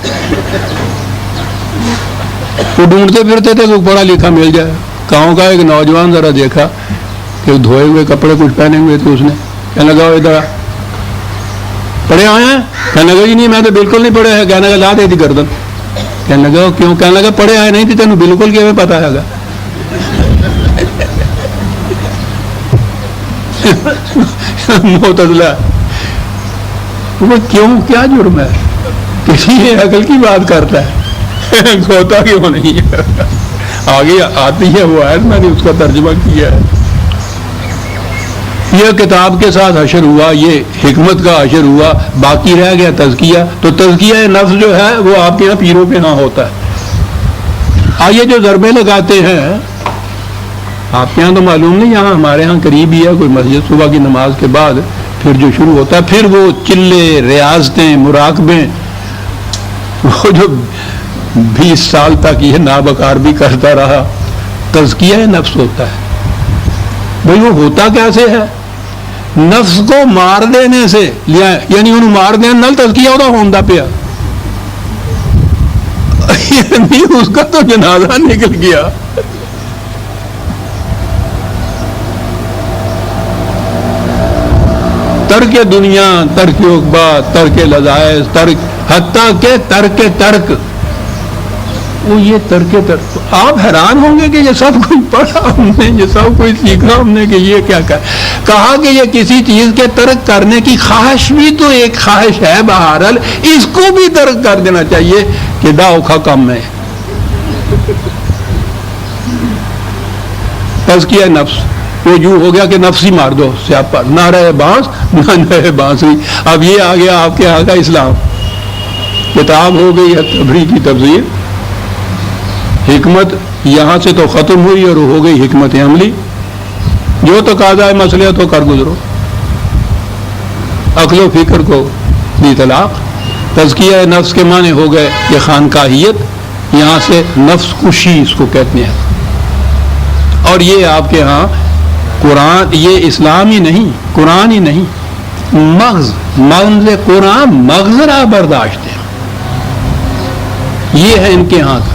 وہ ڈھونڈتے پھرتے تھے کہ پڑھا لکھا مل جائے. گاؤں کا ایک نوجوان ذرا دیکھا کہ دھوئے ہوئے کپڑے کچھ پہنے ہوئے تھے، اس نے کہنے لگا ادھر پڑھے ہوئے ہیں؟ کہنے لگا جی نہیں میں تو بالکل نہیں پڑھے ہیں. کہنے لگا لا دے دی گردن. کہنے لگا کیوں؟ کہنے لگا پڑھے آئے نہیں تھے تینوں بالکل کیوں پتا ہے گا. معتزلہ وہ کیوں، کیا جرم ہے؟ کسی عقل کی بات کرتا ہے، ہوتا کیوں نہیں ہے؟ آگے آتی ہے وہ آیت، میں نے اس کا ترجمہ کیا ہے. یہ کتاب کے ساتھ حشر ہوا، یہ حکمت کا حشر ہوا، باقی رہ گیا تزکیہ. تو تزکیہ نفس جو ہے وہ آپ کے یہاں پیروں کے ہاں ہوتا ہے. آئیے جو ضربے لگاتے ہیں آپ کے یہاں تو معلوم نہیں، یہاں ہمارے ہاں قریب ہی ہے کوئی مسجد، صبح کی نماز کے بعد پھر جو شروع ہوتا ہے پھر وہ چلے، ریاضتیں، مراقبے، وہ جو 20 سال تک یہ نابکار بھی کرتا رہا، تزکیہ نفس ہوتا ہے. بھئی وہ ہوتا کیسے ہے؟ نفس کو مار دینے سے لیا، یعنی انہوں مار دینے نال تزکیہ ہوتا ہوندا پیا، یعنی اس کا تو جنازہ نکل گیا. ترک دنیا، ترک عقبہ، ترک لذائذ، ترک حتیٰ کہ ترک وہ یہ ترک آپ حیران ہوں گے کہ یہ سب کچھ پڑھا ہم نے، یہ سب کچھ سیکھا ہم نے کہ یہ کیا کہا کہ یہ کسی چیز کے ترک کرنے کی خواہش بھی تو ایک خواہش ہے بہرحال، اس کو بھی ترک کر دینا چاہیے کہ داؤکھا کم ہے. تزکیہ نفس وہ یوں ہو گیا کہ نفس ہی مار دو سیاپا، نہ رہے بانس نہ رہے بانسری. اب یہ آ گیا آپ کے یہاں کا اسلام. کتاب ہو گئی ہے تبری کی تفسیر، حکمت یہاں سے تو ختم ہوئی اور ہو گئی حکمت عملی. جو تقاضا ہے مسئلہ تو کر گزرو، عقل و فکر کو دی طلاق. تزکیہ نفس کے معنی ہو گئے یہ خانقاہیت، یہاں سے نفس کشی اس کو کہتے ہیں. اور یہ آپ کے ہاں قرآن، یہ اسلام ہی نہیں، قرآن ہی نہیں، مغز قرآن مغز را برداشت ہے. یہ ہے ان کے ہاں کا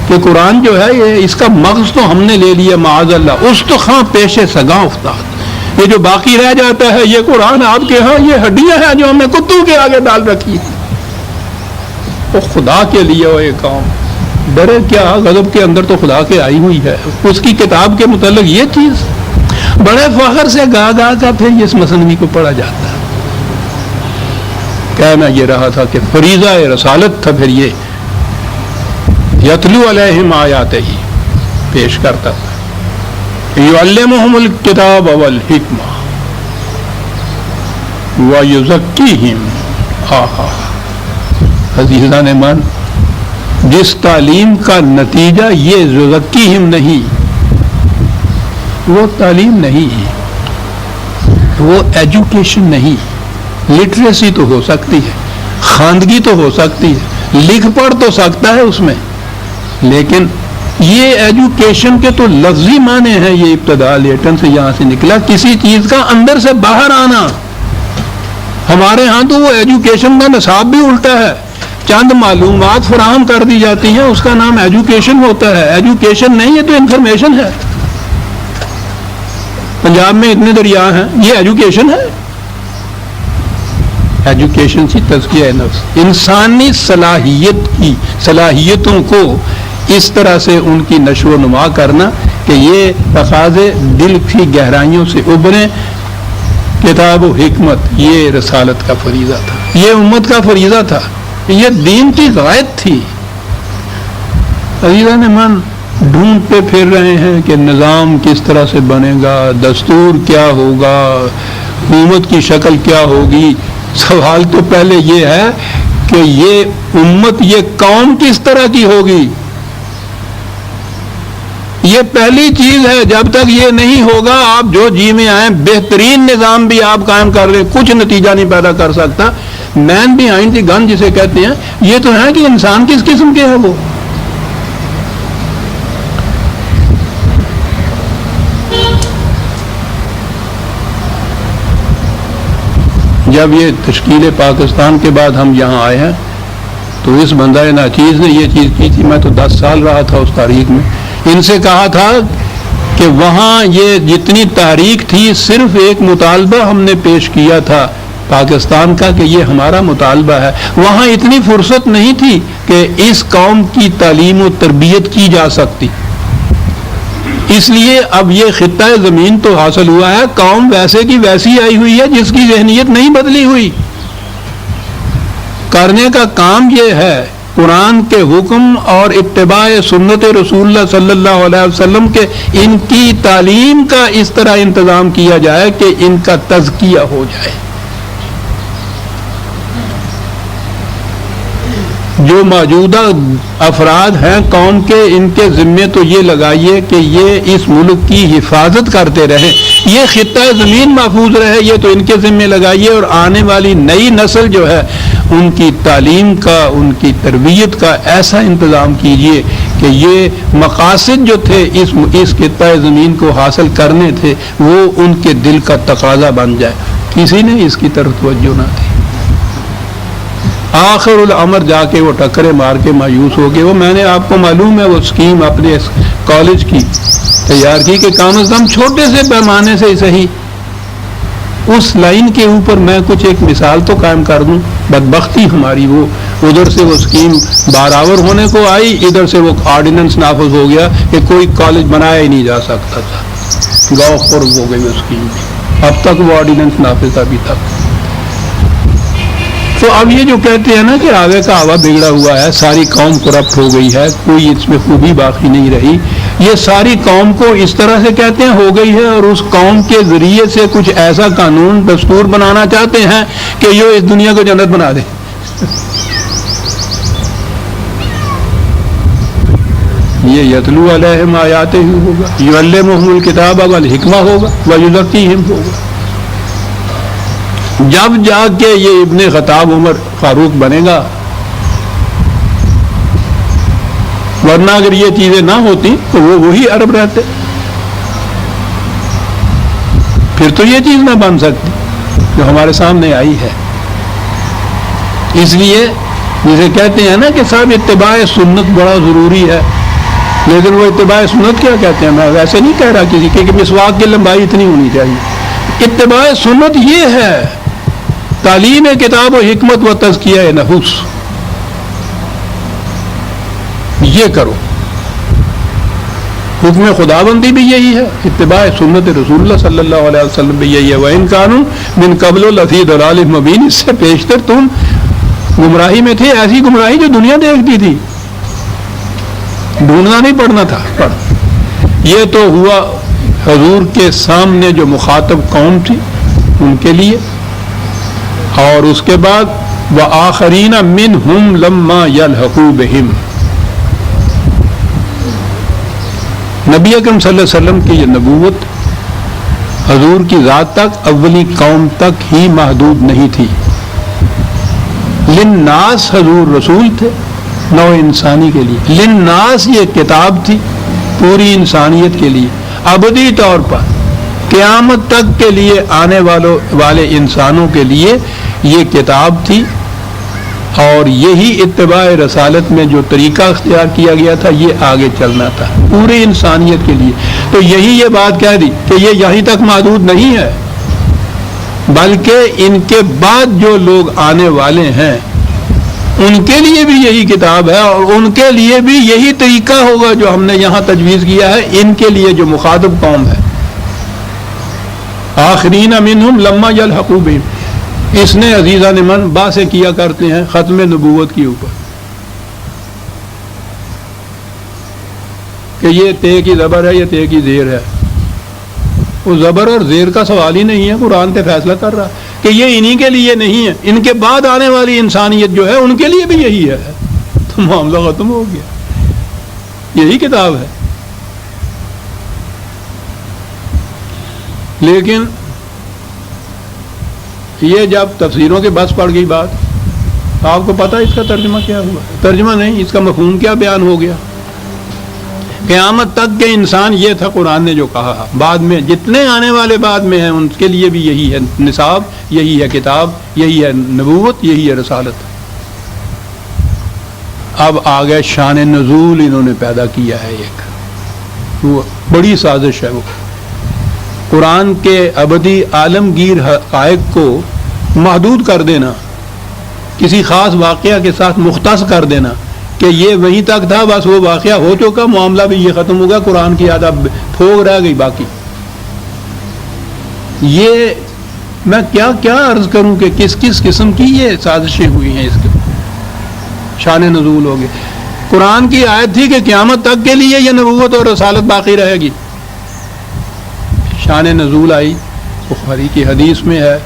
کہ قرآن جو ہے یہ اس کا مغز تو ہم نے لے لیا معاذ اللہ، استخواں پیش سگاں افتاد. یہ جو باقی رہ جاتا ہے یہ قرآن آپ کے ہاں یہ ہڈیاں ہیں جو ہم نے کتوں کے آگے ڈال رکھی ہیں. وہ خدا کے لیے وہ یہ کام ڈرے کیا، غضب کے اندر تو خدا کے آئی ہوئی ہے. اس کی کتاب کے متعلق یہ چیز بڑے فخر سے گا کر پھر اس مصنوی کو پڑھا جاتا ہے. کہنا یہ رہا تھا کہ فریضہ رسالت تھا، پھر یہ یتلو علیہم آیاتہ ہی پیش کرتا تھا. یعلمہم الکتاب والحکمہ ویزکیہم. عزیزان من، جس تعلیم کا نتیجہ یہ یزکیہم نہیں، وہ تعلیم نہیں ہے، وہ ایجوکیشن نہیں. لٹریسی تو ہو سکتی ہے، خواندگی تو ہو سکتی ہے، لکھ پڑھ تو سکتا ہے اس میں، لیکن یہ ایجوکیشن کے تو لفظی معنی ہیں، یہ ابتدا لیٹن سے یہاں سے نکلا، کسی چیز کا اندر سے باہر آنا۔ ہمارے ہاں تو وہ ایجوکیشن کا نصاب بھی الٹا ہے، چند معلومات فراہم کر دی جاتی ہیں، اس کا نام ایجوکیشن ہوتا ہے۔ ایجوکیشن نہیں، یہ تو انفارمیشن ہے۔ پنجاب میں اتنے دریا ہیں، یہ ایجوکیشن ہے؟ ایجوکیشن سی تزکیہ نفس، انسانی صلاحیتوں کو اس طرح سے ان کی نشو و نما کرنا کہ یہ تقاضے دل کی گہرائیوں سے ابھریں۔ کتاب و حکمت یہ رسالت کا فریضہ تھا، یہ امت کا فریضہ تھا، یہ دین کی غایت تھی۔ عزیزان من ڈھونڈتے پھر رہے ہیں کہ نظام کس طرح سے بنے گا، دستور کیا ہوگا، حکومت کی شکل کیا ہوگی۔ سوال تو پہلے یہ ہے کہ یہ امت، یہ قوم کس طرح کی ہوگی۔ یہ پہلی چیز ہے، جب تک یہ نہیں ہوگا آپ جو جی میں آئیں، بہترین نظام بھی آپ قائم کر لیں، کچھ نتیجہ نہیں پیدا کر سکتا۔ مین بیہائنڈ دی گن جسے کہتے ہیں، یہ تو ہے کہ انسان کس قسم کے ہے وہ۔ جب یہ تشکیل پاکستان کے بعد ہم یہاں آئے ہیں تو اس بندہ ناچیز نے یہ چیز کی تھی، میں تو 10 سال رہا تھا اس تاریخ میں، ان سے کہا تھا کہ وہاں یہ جتنی تحریک تھی صرف ایک مطالبہ ہم نے پیش کیا تھا پاکستان کا کہ یہ ہمارا مطالبہ ہے، وہاں اتنی فرصت نہیں تھی کہ اس قوم کی تعلیم و تربیت کی جا سکتی۔ اس لیے اب یہ خطہ زمین تو حاصل ہوا ہے، قوم ویسے کی ویسی آئی ہوئی ہے جس کی ذہنیت نہیں بدلی ہوئی۔ کرنے کا کام یہ ہے قرآن کے حکم اور اتباع سنت رسول اللہ صلی اللہ علیہ وسلم کے، ان کی تعلیم کا اس طرح انتظام کیا جائے کہ ان کا تزکیہ ہو جائے۔ جو موجودہ افراد ہیں قوم کے، ان کے ذمے تو یہ لگائیے کہ یہ اس ملک کی حفاظت کرتے رہیں، یہ خطہ زمین محفوظ رہے، یہ تو ان کے ذمے لگائیے، اور آنے والی نئی نسل جو ہے ان کی تعلیم کا، ان کی تربیت کا ایسا انتظام کیجیے کہ یہ مقاصد جو تھے اس خطہ زمین کو حاصل کرنے تھے وہ ان کے دل کا تقاضا بن جائے۔ کسی نے اس کی طرف توجہ نہ دی۔ آخر الامر جا کے وہ ٹکرے مار کے مایوس ہو گئے۔ وہ میں نے آپ کو معلوم ہے وہ اسکیم اپنے کالج کی تیار کی کہ کم از کم چھوٹے سے پیمانے سے صحیح اس لائن کے اوپر میں کچھ ایک مثال تو قائم کر دوں۔ بدبختی ہماری وہ ادھر سے وہ اسکیم بارآور ہونے کو آئی، ادھر سے وہ آرڈیننس نافذ ہو گیا کہ کوئی کالج بنایا ہی نہیں جا سکتا تھا۔ گاؤں خرب ہو گئی وہ اسکیم، اب تک وہ آرڈیننس نافذ ابھی تک۔ تو اب یہ جو کہتے ہیں نا کہ آگے کا ہوا بگڑا ہوا ہے، ساری قوم کرپٹ ہو گئی ہے، کوئی اس میں خوبی باقی نہیں رہی، یہ ساری قوم کو اس طرح سے کہتے ہیں ہو گئی ہے، اور اس قوم کے ذریعے سے کچھ ایسا قانون دستور بنانا چاہتے ہیں کہ یہ اس دنیا کو جنت بنا دے۔ یہ یتلو علیہم آیاتہ ہوگا، یعلمہم الکتاب والحکمہ ہوگا ویزکیہم ہوگا۔ جب جا کے یہ ابن خطاب عمر فاروق بنے گا، ورنہ اگر یہ چیزیں نہ ہوتی تو وہ وہی عرب رہتے، پھر تو یہ چیز نہ بن سکتی جو ہمارے سامنے آئی ہے۔ اس لیے جسے کہتے ہیں نا کہ صاحب اتباع سنت بڑا ضروری ہے، لیکن وہ اتباع سنت کیا کہتے ہیں، میں ویسے نہیں کہہ رہا کسی کہ مسواک کی لمبائی اتنی ہونی چاہیے۔ اتباع سنت یہ ہے تعلیم کتاب و حکمت و تزکیہ نفس، یہ کرو۔ حکم خدا بندی بھی یہی ہے، اتباع سنت رسول اللہ صلی اللہ علیہ وسلم بھی یہی ہے۔ وَإِن كَانُوا مِن قَبْلُ لَفِي ضَلَالٍ مُبِينٍ، اس سے پیشتر تم گمراہی میں تھے، ایسی گمراہی جو دنیا دیکھتی تھی، ڈھونڈنا نہیں پڑنا تھا، پڑھ۔ یہ تو ہوا حضور کے سامنے جو مخاطب قوم تھی ان کے لیے، اور اس کے بعد وَآخَرِينَ مِنْهُمْ لَمَّا يَلْحَقُوا بِهِمْ، نبی اکرم صلی اللہ علیہ وسلم کی یہ نبوت حضور کی ذات تک، اولی قوم تک ہی محدود نہیں تھی۔ للناس حضور رسول تھے، نوع انسانی کے لیے، للناس یہ کتاب تھی، پوری انسانیت کے لیے ابدی طور پر قیامت تک کے لیے آنے والے انسانوں کے لیے یہ کتاب تھی، اور یہی اتباع رسالت میں جو طریقہ اختیار کیا گیا تھا یہ آگے چلنا تھا پوری انسانیت کے لیے۔ تو یہی یہ بات کہہ دی کہ یہ یہیں تک محدود نہیں ہے، بلکہ ان کے بعد جو لوگ آنے والے ہیں ان کے لیے بھی یہی کتاب ہے، اور ان کے لیے بھی یہی طریقہ ہوگا جو ہم نے یہاں تجویز کیا ہے ان کے لیے جو مخاطب قوم ہے۔ آخرین منہم لما یلحقوا بہم، اس نے عزیزان من باسے کیا کرتے ہیں ختم نبوت کے اوپر کہ یہ تے کی زبر ہے، یہ تے کی زیر ہے۔ وہ زبر اور زیر کا سوال ہی نہیں ہے، قرآن تے فیصلہ کر رہا کہ یہ انہی کے لیے نہیں ہے، ان کے بعد آنے والی انسانیت جو ہے ان کے لیے بھی یہی ہے۔ تو معاملہ ختم ہو گیا، یہی کتاب ہے۔ لیکن یہ جب تفسیروں کے بس پڑ گئی بات، آپ کو پتہ اس کا ترجمہ کیا ہوا؟ ترجمہ نہیں، اس کا مفہوم کیا بیان ہو گیا؟ قیامت تک کے انسان یہ تھا قرآن نے جو کہا، بعد میں جتنے آنے والے بعد میں ہیں ان کے لیے بھی یہی ہے نصاب، یہی ہے کتاب، یہی ہے نبوت، یہی ہے رسالت۔ اب آگے شان نزول انہوں نے پیدا کیا ہے، ایک وہ بڑی سازش ہے، وہ قرآن کے ابدی عالمگیر حقائق کو محدود کر دینا، کسی خاص واقعہ کے ساتھ مختص کر دینا کہ یہ وہیں تک تھا، بس وہ واقعہ ہو چکا، معاملہ بھی یہ ختم ہو گیا، قرآن کی یاد اب پھوگ رہ گئی باقی۔ یہ میں کیا عرض کروں کہ کس کس قسم کی یہ سازشیں ہوئی ہیں، اس کے شان نزول ہو گئے۔ قرآن کی آیت تھی کہ قیامت تک کے لیے یہ نبوت اور رسالت باقی رہے گی، شان نزول آئی۔ بخاری کی حدیث میں ہے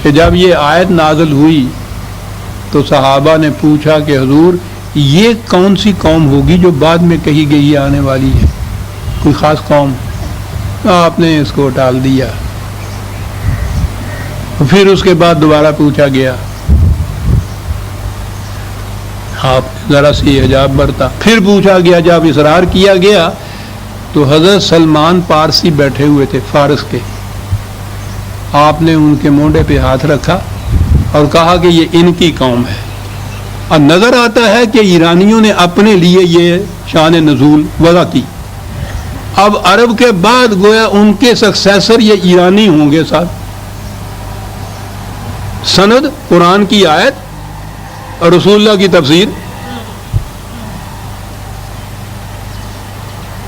کہ جب یہ آیت نازل ہوئی تو صحابہ نے پوچھا کہ حضور یہ کون سی قوم ہوگی جو بعد میں کہی گئی آنے والی ہے، کوئی خاص قوم؟ آپ نے اس کو ٹال دیا۔ پھر اس کے بعد دوبارہ پوچھا گیا، آپ ذرا سی حجاب برتا۔ پھر پوچھا گیا، جب اصرار کیا گیا تو حضرت سلمان پارسی بیٹھے ہوئے تھے فارس کے، آپ نے ان کے مونڈے پہ ہاتھ رکھا اور کہا کہ یہ ان کی قوم ہے۔ اب نظر آتا ہے کہ ایرانیوں نے اپنے لیے یہ شان نزول وضع کی، اب عرب کے بعد گویا ان کے سکسیسر یہ ایرانی ہوں گے صاحب۔ سند قرآن کی آیت اور رسول اللہ کی تفسیر،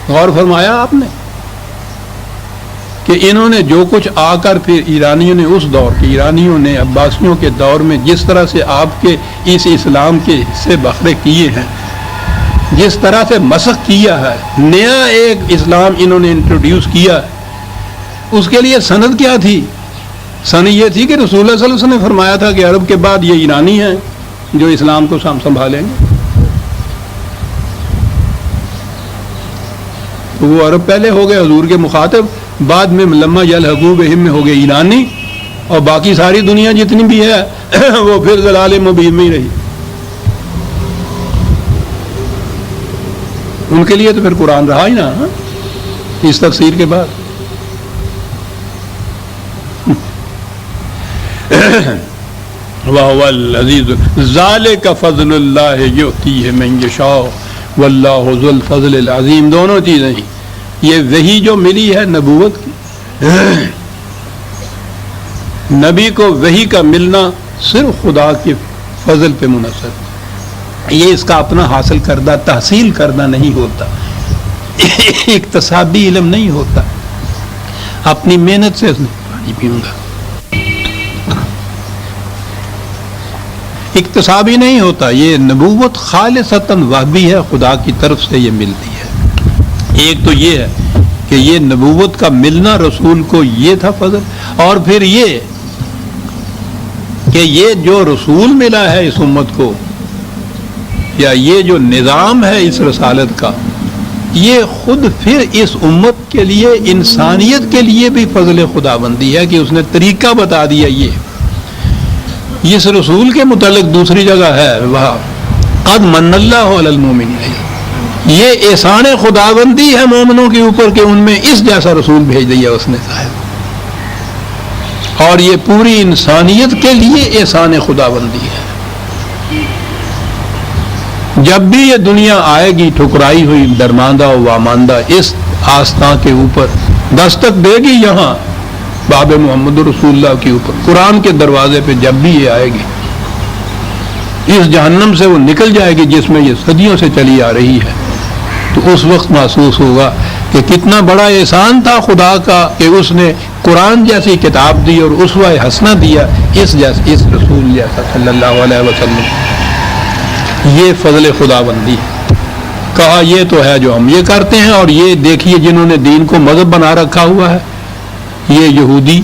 غور فرمایا آپ نے کہ انہوں نے جو کچھ آ کر پھر ایرانیوں نے اس دور کے ایرانیوں نے عباسیوں کے دور میں جس طرح سے آپ کے اس اسلام کے حصے بکھرے کیے ہیں، جس طرح سے مسخ کیا ہے، نیا ایک اسلام انہوں نے انٹروڈیوس کیا ہے، اس کے لیے سند کیا تھی؟ سند یہ تھی کہ رسول اللہ صلی اللہ علیہ وسلم نے فرمایا تھا کہ عرب کے بعد یہ ایرانی ہیں جو اسلام کو سنبھالیں گے۔ وہ عرب پہلے ہو گئے حضور کے مخاطب، بعد میں لما یلحقوا بہم میں ہو گئے ایرانی، اور باقی ساری دنیا جتنی بھی ہے وہ پھر ضلال مبین میں ہی رہی۔ ان کے لیے تو پھر قرآن رہا ہی نا اس تفسیر کے بعد۔ وَهُوَ الْعَزِيزُ ذَلِكَ فَضْلُ اللَّهِ يُؤْتِيهِ مَن يَشَاءُ وَاللَّهُ ذُو الْفَضْلِ الْعَظِيمِ۔ دونوں چیزیں ہیں، یہ وحی جو ملی ہے نبوت کی، نبی کو وحی کا ملنا صرف خدا کے فضل پہ منحصر ہے، یہ اس کا اپنا حاصل کردہ تحصیل کردہ نہیں ہوتا، اکتسابی علم نہیں ہوتا، اپنی محنت سے پانی پیوں گا، اکتسابی نہیں ہوتا، یہ نبوت خالصتاً وحبی ہے، خدا کی طرف سے یہ ملتی ہے۔ ایک تو یہ ہے کہ یہ نبوت کا ملنا رسول کو یہ تھا فضل، اور پھر یہ کہ یہ جو رسول ملا ہے اس امت کو، یا یہ جو نظام ہے اس رسالت کا، یہ خود پھر اس امت کے لیے، انسانیت کے لیے بھی فضل خدا بندی ہے کہ اس نے طریقہ بتا دیا۔ یہ اس رسول کے متعلق دوسری جگہ ہے، وہاں قد من اللہ علی المؤمنین، یہ احسان خداوندی ہے مومنوں کے اوپر کہ ان میں اس جیسا رسول بھیج دیا اس نے صاحب، اور یہ پوری انسانیت کے لیے احسان خداوندی ہے۔ جب بھی یہ دنیا آئے گی ٹھکرائی ہوئی، درماندہ و واماندہ، اس آستان کے اوپر دستک دے گی، یہاں باب محمد رسول اللہ کے اوپر قرآن کے دروازے پہ جب بھی یہ آئے گی، اس جہنم سے وہ نکل جائے گی جس میں یہ صدیوں سے چلی آ رہی ہے، تو اس وقت محسوس ہوگا کہ کتنا بڑا احسان تھا خدا کا کہ اس نے قرآن جیسی کتاب دی اور اسوہ حسنہ دیا اس رسول جیسا صلی اللہ علیہ وسلم۔ یہ فضل خداوندی ہے۔ کہا یہ تو ہے جو ہم یہ کرتے ہیں، اور یہ دیکھیے جنہوں نے دین کو مذہب بنا رکھا ہوا ہے، یہ یہودی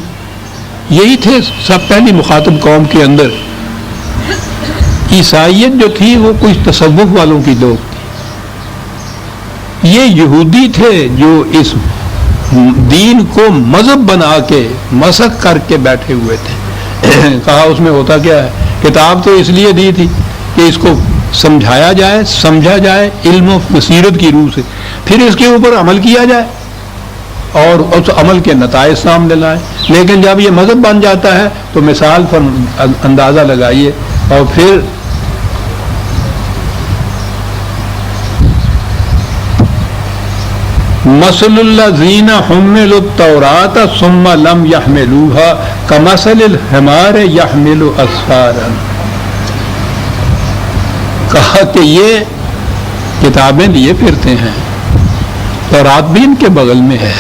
یہی تھے سب پہلی مخاطب قوم کے اندر۔ عیسائیت جو تھی وہ کچھ تصوف والوں کی لوگ تھی، یہ یہودی تھے جو اس دین کو مذہب بنا کے مسخ کر کے بیٹھے ہوئے تھے۔ کہا اس میں ہوتا کیا ہے، کتاب تو اس لیے دی تھی کہ اس کو سمجھایا جائے، سمجھا جائے علم و بصیرت کی روح سے، پھر اس کے اوپر عمل کیا جائے اور اس عمل کے نتائج سامنے لائیں۔ لیکن جب یہ مذہب بن جاتا ہے تو مثال پر اندازہ لگائیے، اور پھر مثل الذین حملوا التوراۃ ثم لم يحملوها کمثل الحمار يحمل اسفارا۔ کہا کہ یہ کتابیں لیے پھرتے ہیں، تورات بھی ان کے بغل میں ہے،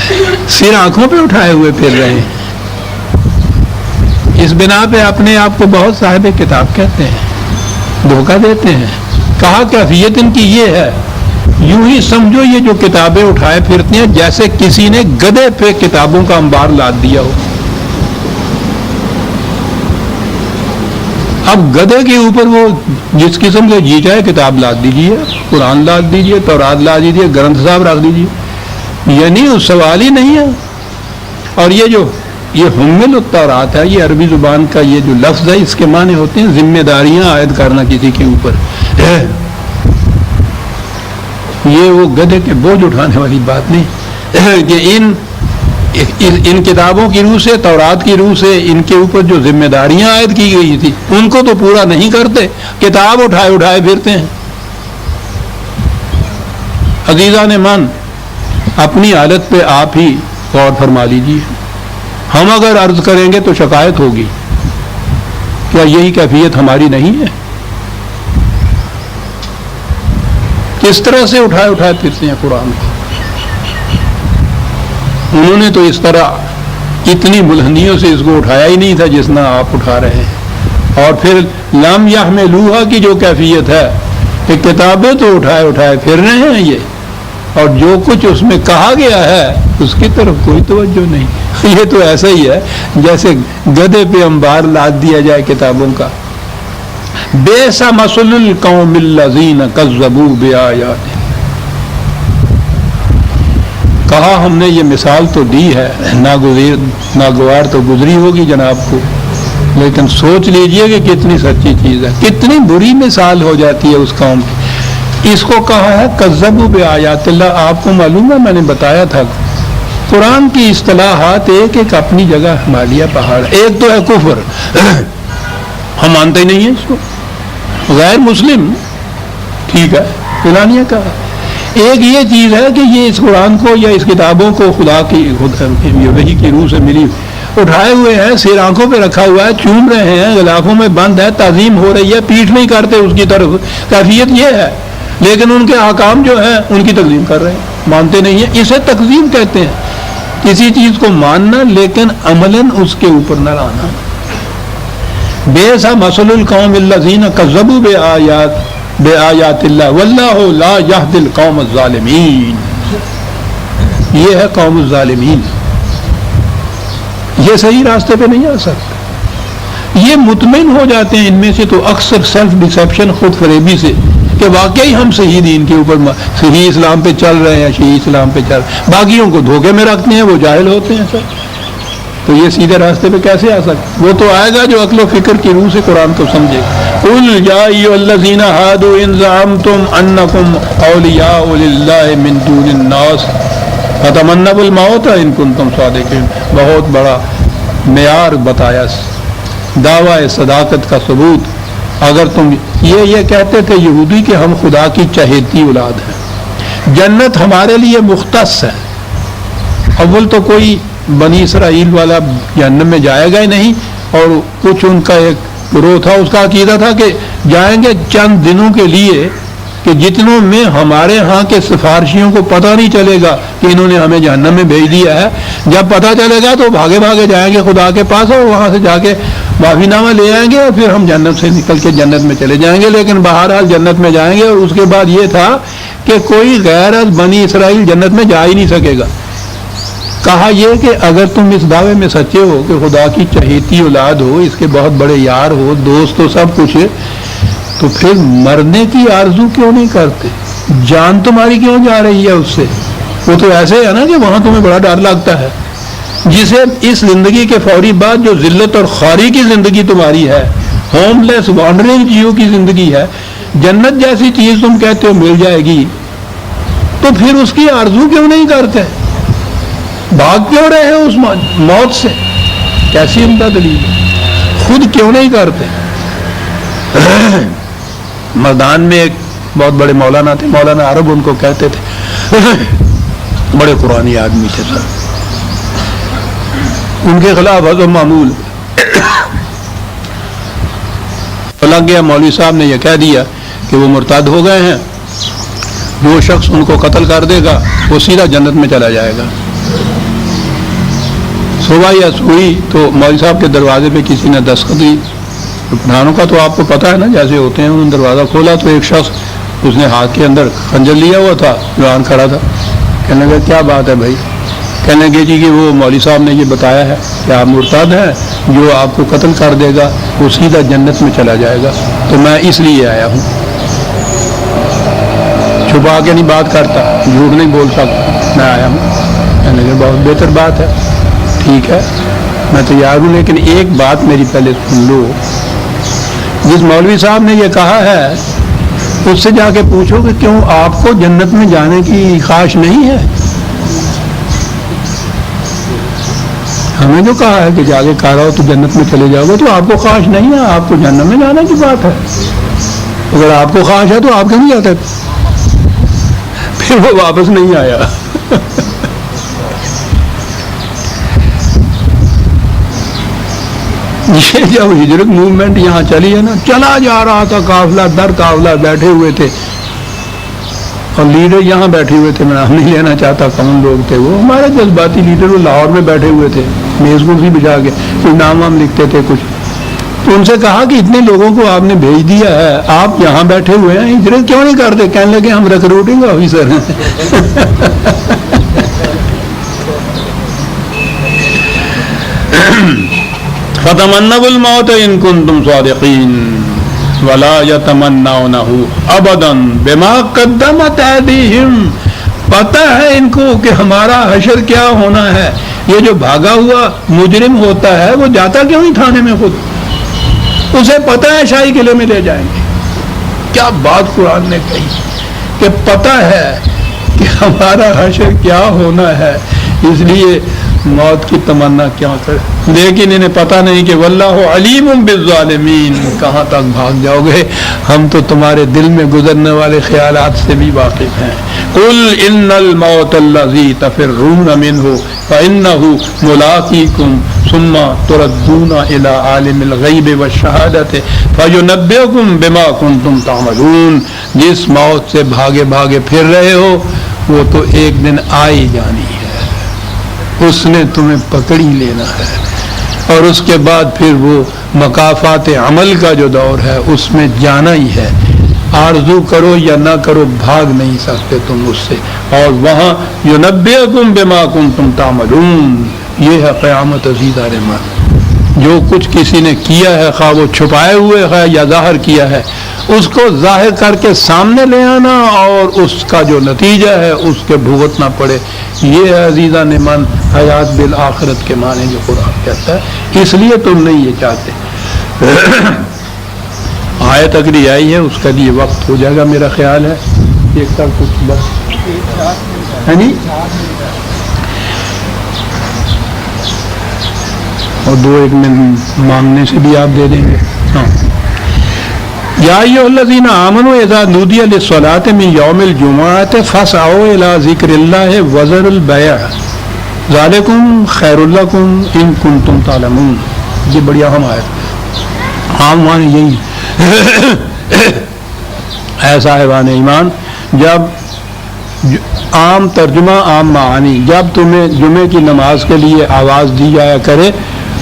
سر آنکھوں پہ اٹھائے ہوئے پھر رہے ہیں، اس بنا پہ اپنے آپ کو بہت صاحب کتاب کہتے ہیں، دھوکہ دیتے ہیں۔ کہا کیفیت ان کی یہ ہے، یوں ہی سمجھو یہ جو کتابیں اٹھائے پھرتے ہیں جیسے کسی نے گدھے پہ کتابوں کا انبار لاد دیا ہو۔ اب گدھے کے اوپر وہ جس قسم سے جی چاہے کتاب لاد دیجیے، قرآن لاد دیجیے، تورات لاد دیجیے، گرنتھ صاحب رکھ دیجیے، یعنی اس سوال ہی نہیں ہے۔ اور یہ حمل التورات ہے، یہ عربی زبان کا یہ جو لفظ ہے اس کے معنی ہوتے ہیں ذمہ داریاں عائد کرنا کسی کے اوپر۔ یہ وہ گدھے کے بوجھ اٹھانے والی بات نہیں کہ ان کتابوں کی روح سے، تورات کی روح سے ان کے اوپر جو ذمہ داریاں عائد کی گئی تھی ان کو تو پورا نہیں کرتے، کتاب اٹھائے پھرتے ہیں۔ عزیزان من، اپنی حالت پہ آپ ہی غور فرما لیجیے۔ ہم اگر عرض کریں گے تو شکایت ہوگی، کیا یہی کیفیت ہماری نہیں ہے؟ کس طرح سے اٹھائے پھرتے ہیں قرآن کو۔ انہوں نے تو اس طرح اتنی بلندیوں سے اس کو اٹھایا ہی نہیں تھا جتنا آپ اٹھا رہے ہیں۔ اور پھر لم یحملوہا کی جو کیفیت ہے کہ کتابیں تو اٹھائے پھر رہے ہیں یہ، اور جو کچھ اس میں کہا گیا ہے اس کی طرف کوئی توجہ نہیں۔ یہ تو ایسا ہی ہے جیسے گدھے پہ انبار لاد دیا جائے کتابوں کا۔ بئس مثل القوم الذین کذبوا بآیاتنا۔ کہا ہم نے یہ مثال تو دی ہے، ناگوار تو گزری ہوگی جناب کو، لیکن سوچ لیجئے کہ کتنی سچی چیز ہے، کتنی بری مثال ہو جاتی ہے اس قوم کی۔ اس کو کہا ہے کذبوا بآیات اللہ۔ آپ کو معلوم ہے میں نے بتایا تھا قرآن کی اصطلاحات ایک اپنی جگہ ہمالیہ پہاڑ۔ ایک تو ہے کفر، ہم مانتے ہی نہیں ہیں اس کو، غیر مسلم ٹھیک ہے فلانیہ کا۔ ایک یہ چیز ہے کہ یہ اس قرآن کو یا اس کتابوں کو خدا کی وحی کی روح سے ملی اٹھائے ہوئے ہیں، سر آنکھوں پہ رکھا ہوا ہے، چوم رہے ہیں، غلافوں میں بند ہے، تعظیم ہو رہی ہے، پیٹھ نہیں کرتے اس کی طرف، کیفیت یہ ہے۔ لیکن ان کے احکام جو ہیں ان کی تقسیم کر رہے ہیں، مانتے نہیں ہیں۔ اسے تقسیم کہتے ہیں، کسی چیز کو ماننا لیکن عملاً اس کے اوپر نہ لانا۔ بئس مثل القوم الذین کذبوا بآیات اللہ واللہ لا یہدی القوم الظالمین۔ یہ ہے قوم الظالمین، یہ صحیح راستے پہ نہیں آ سکتا۔ یہ مطمئن ہو جاتے ہیں ان میں سے تو اکثر سیلف ڈسیپشن، خود فریبی سے، کہ واقعی ہم صحیح دین کے اوپر صحیح اسلام پہ چل رہے ہیں، صحیح اسلام پہ چل رہے ہیں، باقیوں کو دھوکے میں رکھتے ہیں، وہ جاہل ہوتے ہیں سر۔ تو یہ سیدھے راستے پہ کیسے آ سکتا؟ وہ تو آئے گا جو عقل و فکر کی روح سے قرآن کو سمجھے. قل یا ایھا الذین ھادوا ان زعمتم انکم اولیاء للہ من دون الناس فتمنوا الموت ان کنتم صادقین. بہت بڑا معیار بتایا، دعوی صداقت کا ثبوت. اگر تم یہ کہتے تھے یہودی کہ ہم خدا کی چہیتی اولاد ہیں، جنت ہمارے لیے مختص ہے. اول تو کوئی بنی اسرائیل والا جہنم میں جائے گا ہی نہیں، اور کچھ ان کا ایک گروہ تھا، اس کا عقیدہ تھا کہ جائیں گے چند دنوں کے لیے، کہ جتنوں میں ہمارے ہاں کے سفارشیوں کو پتہ نہیں چلے گا کہ انہوں نے ہمیں جہنم میں بھیج دیا ہے. جب پتہ چلے گا تو بھاگے بھاگے جائیں گے خدا کے پاس، اور وہاں سے جا کے معافی نامہ لے آئیں گے، اور پھر ہم جنت سے نکل کے جنت میں چلے جائیں گے. لیکن بہرحال جنت میں جائیں گے. اور اس کے بعد یہ تھا کہ کوئی غیر از بنی اسرائیل جنت میں جا ہی نہیں سکے گا. کہا یہ کہ اگر تم اس دعوے میں سچے ہو کہ خدا کی چہیتی اولاد ہو، اس کے بہت بڑے یار ہو، دوست ہو، سب کچھ، تو پھر مرنے کی آرزو کیوں نہیں کرتے؟ جان تمہاری کیوں جا رہی ہے اس سے؟ وہ تو ایسے ہے نا کہ وہاں تمہیں بڑا ڈر لگتا ہے. جسے اس زندگی کے فوری بعد جو ذلت اور خواری کی زندگی تمہاری ہے، ہوم لیس وانڈرنگ جیو کی زندگی ہے، جنت جیسی چیز تم کہتے ہو مل جائے گی، تو پھر اس کی آرزو کیوں نہیں کرتے؟ بھاگ کیوں رہے ہو اس موت سے؟ کیسی عمدہ دلیل ہے. خود کیوں نہیں کرتے؟ مردان میں ایک بہت بڑے مولانا تھے، مولانا عرب ان کو کہتے تھے، بڑے قرآنی آدمی تھے سر. ان کے خلاف عزم معمول لگ گیا. مولوی صاحب نے یہ کہہ دیا کہ وہ مرتد ہو گئے ہیں، جو شخص ان کو قتل کر دے گا وہ سیدھا جنت میں چلا جائے گا. صبح یا سوئی تو مولوی صاحب کے دروازے پہ کسی نے دستخط دی. پٹھانوں کا تو آپ کو پتہ ہے نا جیسے ہوتے ہیں. انہوں نے دروازہ کھولا تو ایک شخص، اس نے ہاتھ کے اندر خنجر لیا ہوا تھا، جوان کھڑا تھا. کہنے لگا کیا بات ہے بھائی؟ کہنے لگے جی کہ وہ مولوی صاحب نے یہ بتایا ہے کہ آپ مرتد ہیں، جو آپ کو قتل کر دے گا وہ سیدھا جنت میں چلا جائے گا، تو میں اس لیے آیا ہوں. چھپا کے نہیں بات کرتا، جھوٹ نہیں بول سکتا، میں آیا ہوں. کہنے لگے بہت بہتر بات ہے، ٹھیک ہے میں تیار ہوں، لیکن ایک بات میری پہلے سن لو. جس مولوی صاحب نے یہ کہا ہے اس سے جا کے پوچھو کہ کیوں آپ کو جنت میں جانے کی خواہش نہیں ہے؟ ہمیں جو کہا ہے کہ جا کے کہا رہا ہو تو جنت میں چلے جاؤ گے، تو آپ کو خواہش نہیں ہے، آپ کو جنت میں جانے کی بات ہے. اگر آپ کو خواہش ہے تو آپ کیوں نہیں جاتے؟ پھر وہ واپس نہیں آیا. یہ جب ہجرت موومنٹ یہاں چلی ہے نا، چلا جا رہا تھا قافلہ در قافلہ، بیٹھے ہوئے تھے اور لیڈر یہاں بیٹھے ہوئے تھے. میں نام نہیں لینا چاہتا کون لوگ تھے، وہ ہمارے جذباتی لیڈر، وہ لاہور میں بیٹھے ہوئے تھے، میز کرسی بچھا کے کوئی نام وام لکھتے تھے کچھ. تو ان سے کہا کہ اتنے لوگوں کو آپ نے بھیج دیا ہے، آپ یہاں بیٹھے ہوئے ہیں، ہجرت کیوں نہیں کرتے؟ کہنے لگے ہم ریکروٹنگ آفیسر ہیں. فتمنوا الموت ان کنتم صادقین ولا یتمنونہ ابدا بما قدمت ایدیہم. پتہ ہے ان کو کہ ہمارا حشر کیا ہونا ہے. یہ جو بھاگا ہوا مجرم ہوتا ہے وہ جاتا کیوں نہیں تھانے میں؟ خود اسے پتہ ہے شاہی قلعے میں لے جائیں گے. کیا بات قرآن نے کہی کہ پتہ ہے کہ ہمارا حشر کیا ہونا ہے، اس لیے موت کی تمنا کیا کرے. لیکن انہیں پتہ نہیں کہ واللہ علیم بالظالمین. کہاں تک بھاگ جاؤ گے؟ ہم تو تمہارے دل میں گزرنے والے خیالات سے بھی واقف ہیں. قل ان الموت الذی تفرون منہ فانہ ملاقیکم ثم تردون الی عالم الغیب والشہادۃ فینبئکم بما کنتم تعملون. جس موت سے بھاگے بھاگے پھر رہے ہو وہ تو ایک دن آ ہی جانی ہے، اس نے تمہیں پکڑی لینا ہے، اور اس کے بعد پھر وہ مکافات عمل کا جو دور ہے اس میں جانا ہی ہے. آرزو کرو یا نہ کرو بھاگ نہیں سکتے تم اس سے. اور وہاں ینبئکم بما کنتم تعملون، یہ ہے قیامت عزیز ارمان. جو کچھ کسی نے کیا ہے خواہ وہ چھپائے ہوئے ہے یا ظاہر کیا ہے اس کو ظاہر کر کے سامنے لے آنا اور اس کا جو نتیجہ ہے اس کے بھگتنا پڑے، یہ ہے عزیزان من حیات بالآخرت کے معنی جو قرآن کہتا ہے۔ اس لیے تم نہیں یہ چاہتے۔ آیت اگلی آئی ہے اس کا لیے وقت ہو جائے گا میرا خیال ہے، ایک سال کچھ بس ہے نہیں، اور 2-1 منٹ مانگنے سے بھی آپ دے دیں گے۔ ہاں، یا ایھا الذین آمنوا اذا نودی للصلاۃ من یوم الجمعۃ فاسعوا الی ذکر اللہ وذروا البیع ذالکم خیر لکم ان کنتم تعلمون۔ یہ بڑی اہم آیت، عام معنی یہی اے صاحبان ایمان، جب عام ترجمہ عام معانی، جب تمہیں جمعے کی نماز کے لیے آواز دی جایا کرے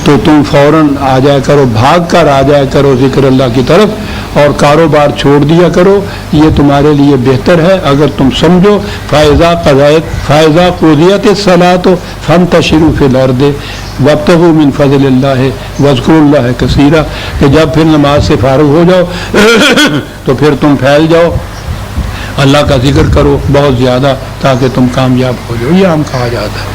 تو تم فوراً آ جایا کرو، بھاگ کر آ جایا کرو ذکر اللہ کی طرف، اور کاروبار چھوڑ دیا کرو، یہ تمہارے لیے بہتر ہے اگر تم سمجھو۔ فَإِذَا قُضِيَتِ الصَّلَاةُ فَانتَشِرُوا فِي الْأَرْضِ وَابْتَغُوا مِنْ فَضْلِ اللَّهِ وَاذْكُرُوا اللَّهَ كَثِيرًا، کہ جب پھر نماز سے فارغ ہو جاؤ تو پھر تم پھیل جاؤ، اللہ کا ذکر کرو بہت زیادہ تاکہ تم کامیاب ہو جاؤ، یہ ہم کہا جاتا ہے۔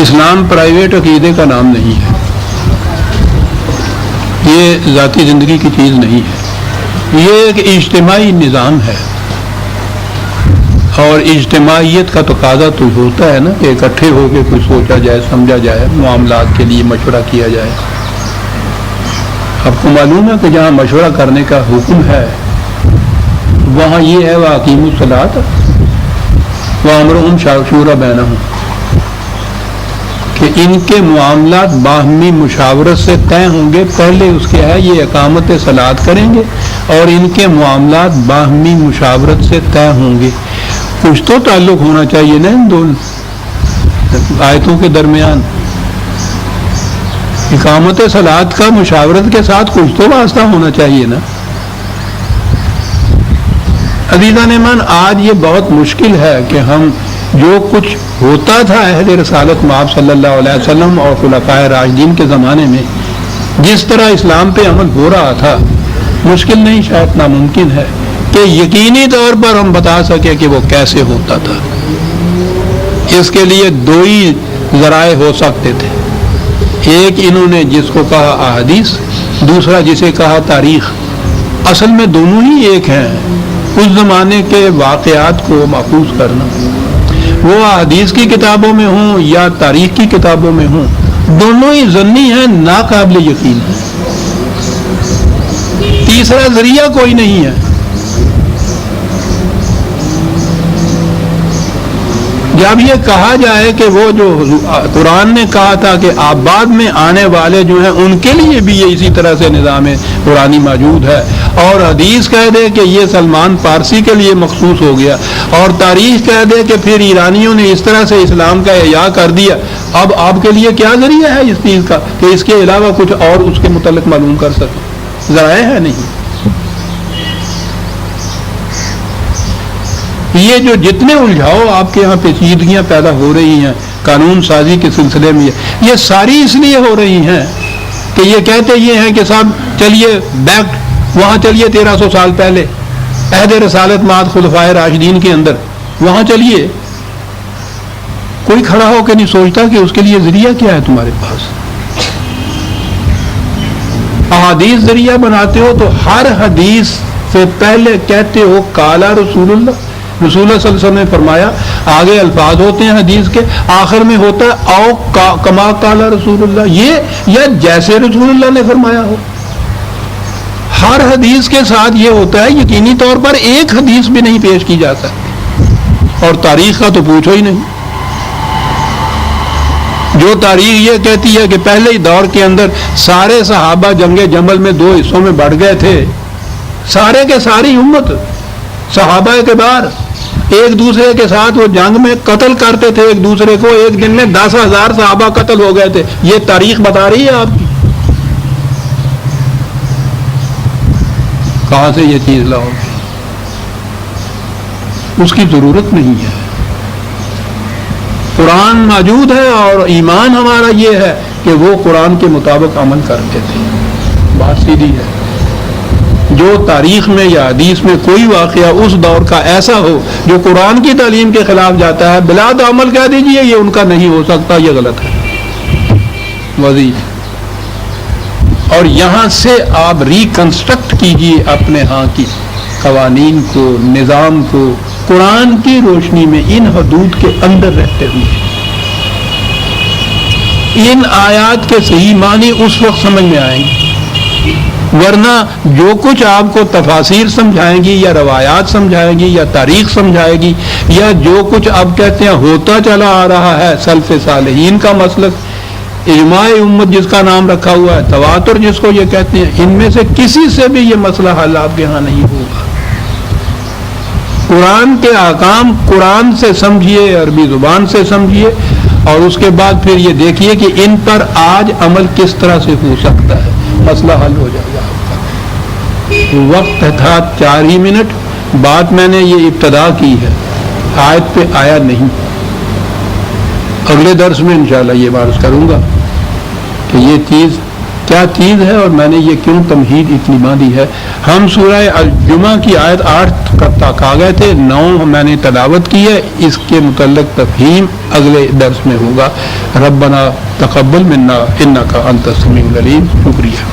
اسلام پرائیویٹ عقیدے کا نام نہیں ہے، یہ ذاتی زندگی کی چیز نہیں ہے، یہ ایک اجتماعی نظام ہے، اور اجتماعیت کا تقاضا تو ہوتا ہے نا کہ اکٹھے ہو کے کچھ سوچا جائے، سمجھا جائے، معاملات کے لیے مشورہ کیا جائے۔ آپ کو معلوم ہے کہ جہاں مشورہ کرنے کا حکم ہے وہاں یہ ہے وَأَقِیمُوا الصَّلَاةَ وَأَمْرُهُمْ شُورَىٰ بَیْنَهُمْ، کہ ان کے معاملات باہمی مشاورت سے طے ہوں گے۔ پہلے اس کے ہے یہ اقامت صلاۃ کریں گے اور ان کے معاملات باہمی مشاورت سے طے ہوں گے۔ کچھ تو تعلق ہونا چاہیے نا ان دونوں آیتوں کے درمیان، اقامت صلاۃ کا مشاورت کے ساتھ کچھ تو واسطہ ہونا چاہیے نا۔ عزیزان من، آج یہ بہت مشکل ہے کہ ہم جو کچھ ہوتا تھا عہد رسالت مآب صلی اللہ علیہ وسلم اور خلفائے راشدین کے زمانے میں، جس طرح اسلام پہ عمل ہو رہا تھا، مشکل نہیں شاید ناممکن ہے کہ یقینی طور پر ہم بتا سکیں کہ وہ کیسے ہوتا تھا۔ اس کے لیے 2 ہی ذرائع ہو سکتے تھے، ایک انہوں نے جس کو کہا احادیث، دوسرا جسے کہا تاریخ۔ اصل میں دونوں ہی ایک ہیں، اس زمانے کے واقعات کو محفوظ کرنا، وہ احادیث کی کتابوں میں ہوں یا تاریخ کی کتابوں میں ہوں، دونوں ہی ظنی ہیں، ناقابل یقین ہیں، تیسرا ذریعہ کوئی نہیں ہے۔ جب یہ کہا جائے کہ وہ جو قرآن نے کہا تھا کہ آپ بعد میں آنے والے جو ہیں ان کے لیے بھی یہ اسی طرح سے نظام قرآنی موجود ہے، اور حدیث کہہ دے کہ یہ سلمان فارسی کے لیے مخصوص ہو گیا، اور تاریخ کہہ دے کہ پھر ایرانیوں نے اس طرح سے اسلام کا احیاء کر دیا، اب آپ کے لیے کیا ذریعہ ہے اس چیز کا کہ اس کے علاوہ کچھ اور اس کے متعلق معلوم کر سکیں؟ ذرائع ہے نہیں۔ یہ جو جتنے الجھاؤ آپ کے یہاں پیچیدگیاں پیدا ہو رہی ہیں قانون سازی کے سلسلے میں، یہ ساری اس لیے ہو رہی ہیں کہ یہ کہتے یہ ہیں کہ صاحب چلیے بیک وہاں چلیے 1300 سال پہلے عہد رسالت مآب خلفائے راشدین کے اندر، وہاں چلیے۔ کوئی کھڑا ہو کے نہیں سوچتا کہ اس کے لیے ذریعہ کیا ہے تمہارے پاس۔ احادیث ذریعہ بناتے ہو تو ہر حدیث سے پہلے کہتے ہو قال رسول اللہ، رسول اللہ صلی اللہ علیہ وسلم نے فرمایا، آگے الفاظ ہوتے ہیں حدیث کے، آخر میں ہوتا ہے او کما قال رسول اللہ، یہ یا جیسے رسول اللہ نے فرمایا ہو۔ ہر حدیث کے ساتھ یہ ہوتا ہے، یقینی طور پر ایک حدیث بھی نہیں پیش کی جا سکتی، اور تاریخ کا تو پوچھو ہی نہیں۔ جو تاریخ یہ کہتی ہے کہ پہلے ہی دور کے اندر سارے صحابہ جنگ جمل میں 2 حصوں میں بٹ گئے تھے، سارے کے ساری امت صحابہ کے بار ایک دوسرے کے ساتھ وہ جنگ میں قتل کرتے تھے ایک دوسرے کو، ایک دن میں 10,000 صحابہ قتل ہو گئے تھے، یہ تاریخ بتا رہی ہے آپ کی۔ کہاں سے یہ چیز لاؤ گے؟ اس کی ضرورت نہیں ہے. قرآن موجود ہے اور ایمان ہمارا یہ ہے کہ وہ قرآن کے مطابق عمل کرتے تھے. بات سیدھی ہے. جو تاریخ میں یا حدیث میں کوئی واقعہ اس دور کا ایسا ہو جو قرآن کی تعلیم کے خلاف جاتا ہے، بلا عمل کہہ دیجئے یہ ان کا نہیں ہو سکتا، یہ غلط ہے. وظیفہ. اور یہاں سے آپ ریکنسٹرکٹ کیجئے اپنے ہاں کی قوانین کو، نظام کو، قرآن کی روشنی میں ان حدود کے اندر رہتے ہوئے. ان آیات کے صحیح معنی اس وقت سمجھ میں آئیں گے، ورنہ جو کچھ آپ کو تفاسیر سمجھائیں گی یا روایات سمجھائیں گی یا تاریخ سمجھائے گی یا جو کچھ اب کہتے ہیں ہوتا چلا آ رہا ہے، سلف صالحین کا مسلک، اجماع امت جس کا نام رکھا ہوا ہے، تواتر جس کو یہ کہتے ہیں، ان میں سے کسی سے بھی یہ مسئلہ حل آپ کے ہاں نہیں ہوگا. قرآن کے احکام قرآن سے سمجھیے، عربی زبان سے سمجھیے، اور اس کے بعد پھر یہ دیکھیے کہ ان پر آج عمل کس طرح سے ہو سکتا ہے، مسئلہ حل ہو جائے گا. وقت تھا 4 ہی منٹ. بات میں نے یہ ابتدا کی ہے، آیت پہ آیا نہیں. اگلے درس میں انشاءاللہ یہ بات کروں گا کہ یہ چیز کیا چیز ہے اور میں نے یہ کیوں تمہید اتنی باندھی ہے. ہم سورہ الجمعہ کی آیت 8 تک آ گئے تھے، 9 میں نے تلاوت کی ہے. اس کے متعلق تفہیم اگلے درس میں ہوگا. ربنا تقبل منا انک انت السمیع العلیم. شکریہ.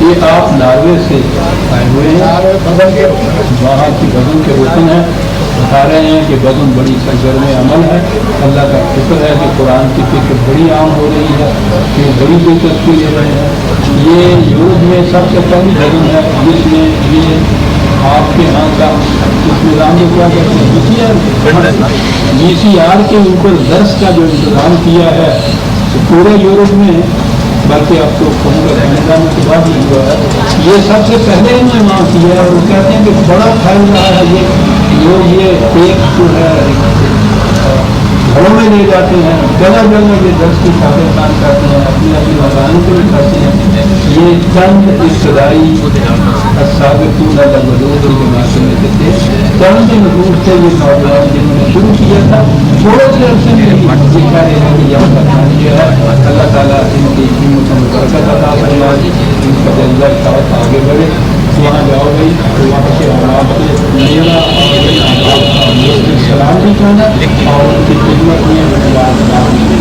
یہ آپ ناروے سے آئے ہوئے ہیں، وہاں کی بدن کے رکن ہیں، بتا رہے ہیں کہ بدن بڑی سرگرم عمل ہے. اللہ کا شکر ہے کہ قرآن کی فکر بڑی عام ہو رہی ہے، کہ بڑی دلچسپی لے رہے ہیں. یہ یورپ میں سب سے پہلی بدن ہے جس میں یہ آپ کے یہاں کا اس نظام کو کیا کہتے ہیں، VCR کے اوپر درس کا جو انتظام کیا ہے پورے یورپ میں، بلکہ اب تو کہوں گا کینیڈا میں کے بعد نہیں ہوا ہے، یہ سب سے پہلے انہوں نے وہاں کیا ہے. اور وہ کہتے ہیں کہ بڑا پھیل رہا ہے. یہ لوگ یہ ایک جو ہے گھروں میں لے جاتے ہیں، جگہ جگہ یہ درس کی خاطر کام کرتے ہیں، اپنی اپنی مکانوں کو بھی کرتے ہیں. یہ چند ابتدائی السابقون الاولون کی جماعت میں سے تھے. چند نفوس سے یہ نوجوان جنہوں نے شروع کیا تھا، تھوڑے سے عرصے میں دکھا رہے ہیں کہ یہاں کا کام یہ ہے. اللہ تعالیٰ ان کی ہمت و برکت عطا فرمائے، ان کا جذبہ ساتھ آگے بڑھے. وہاں جاؤ گئی تو وہاں کے حالات سے میرا اور سلام بھی کہنا اور ان کی خدمت میں نماز پڑھ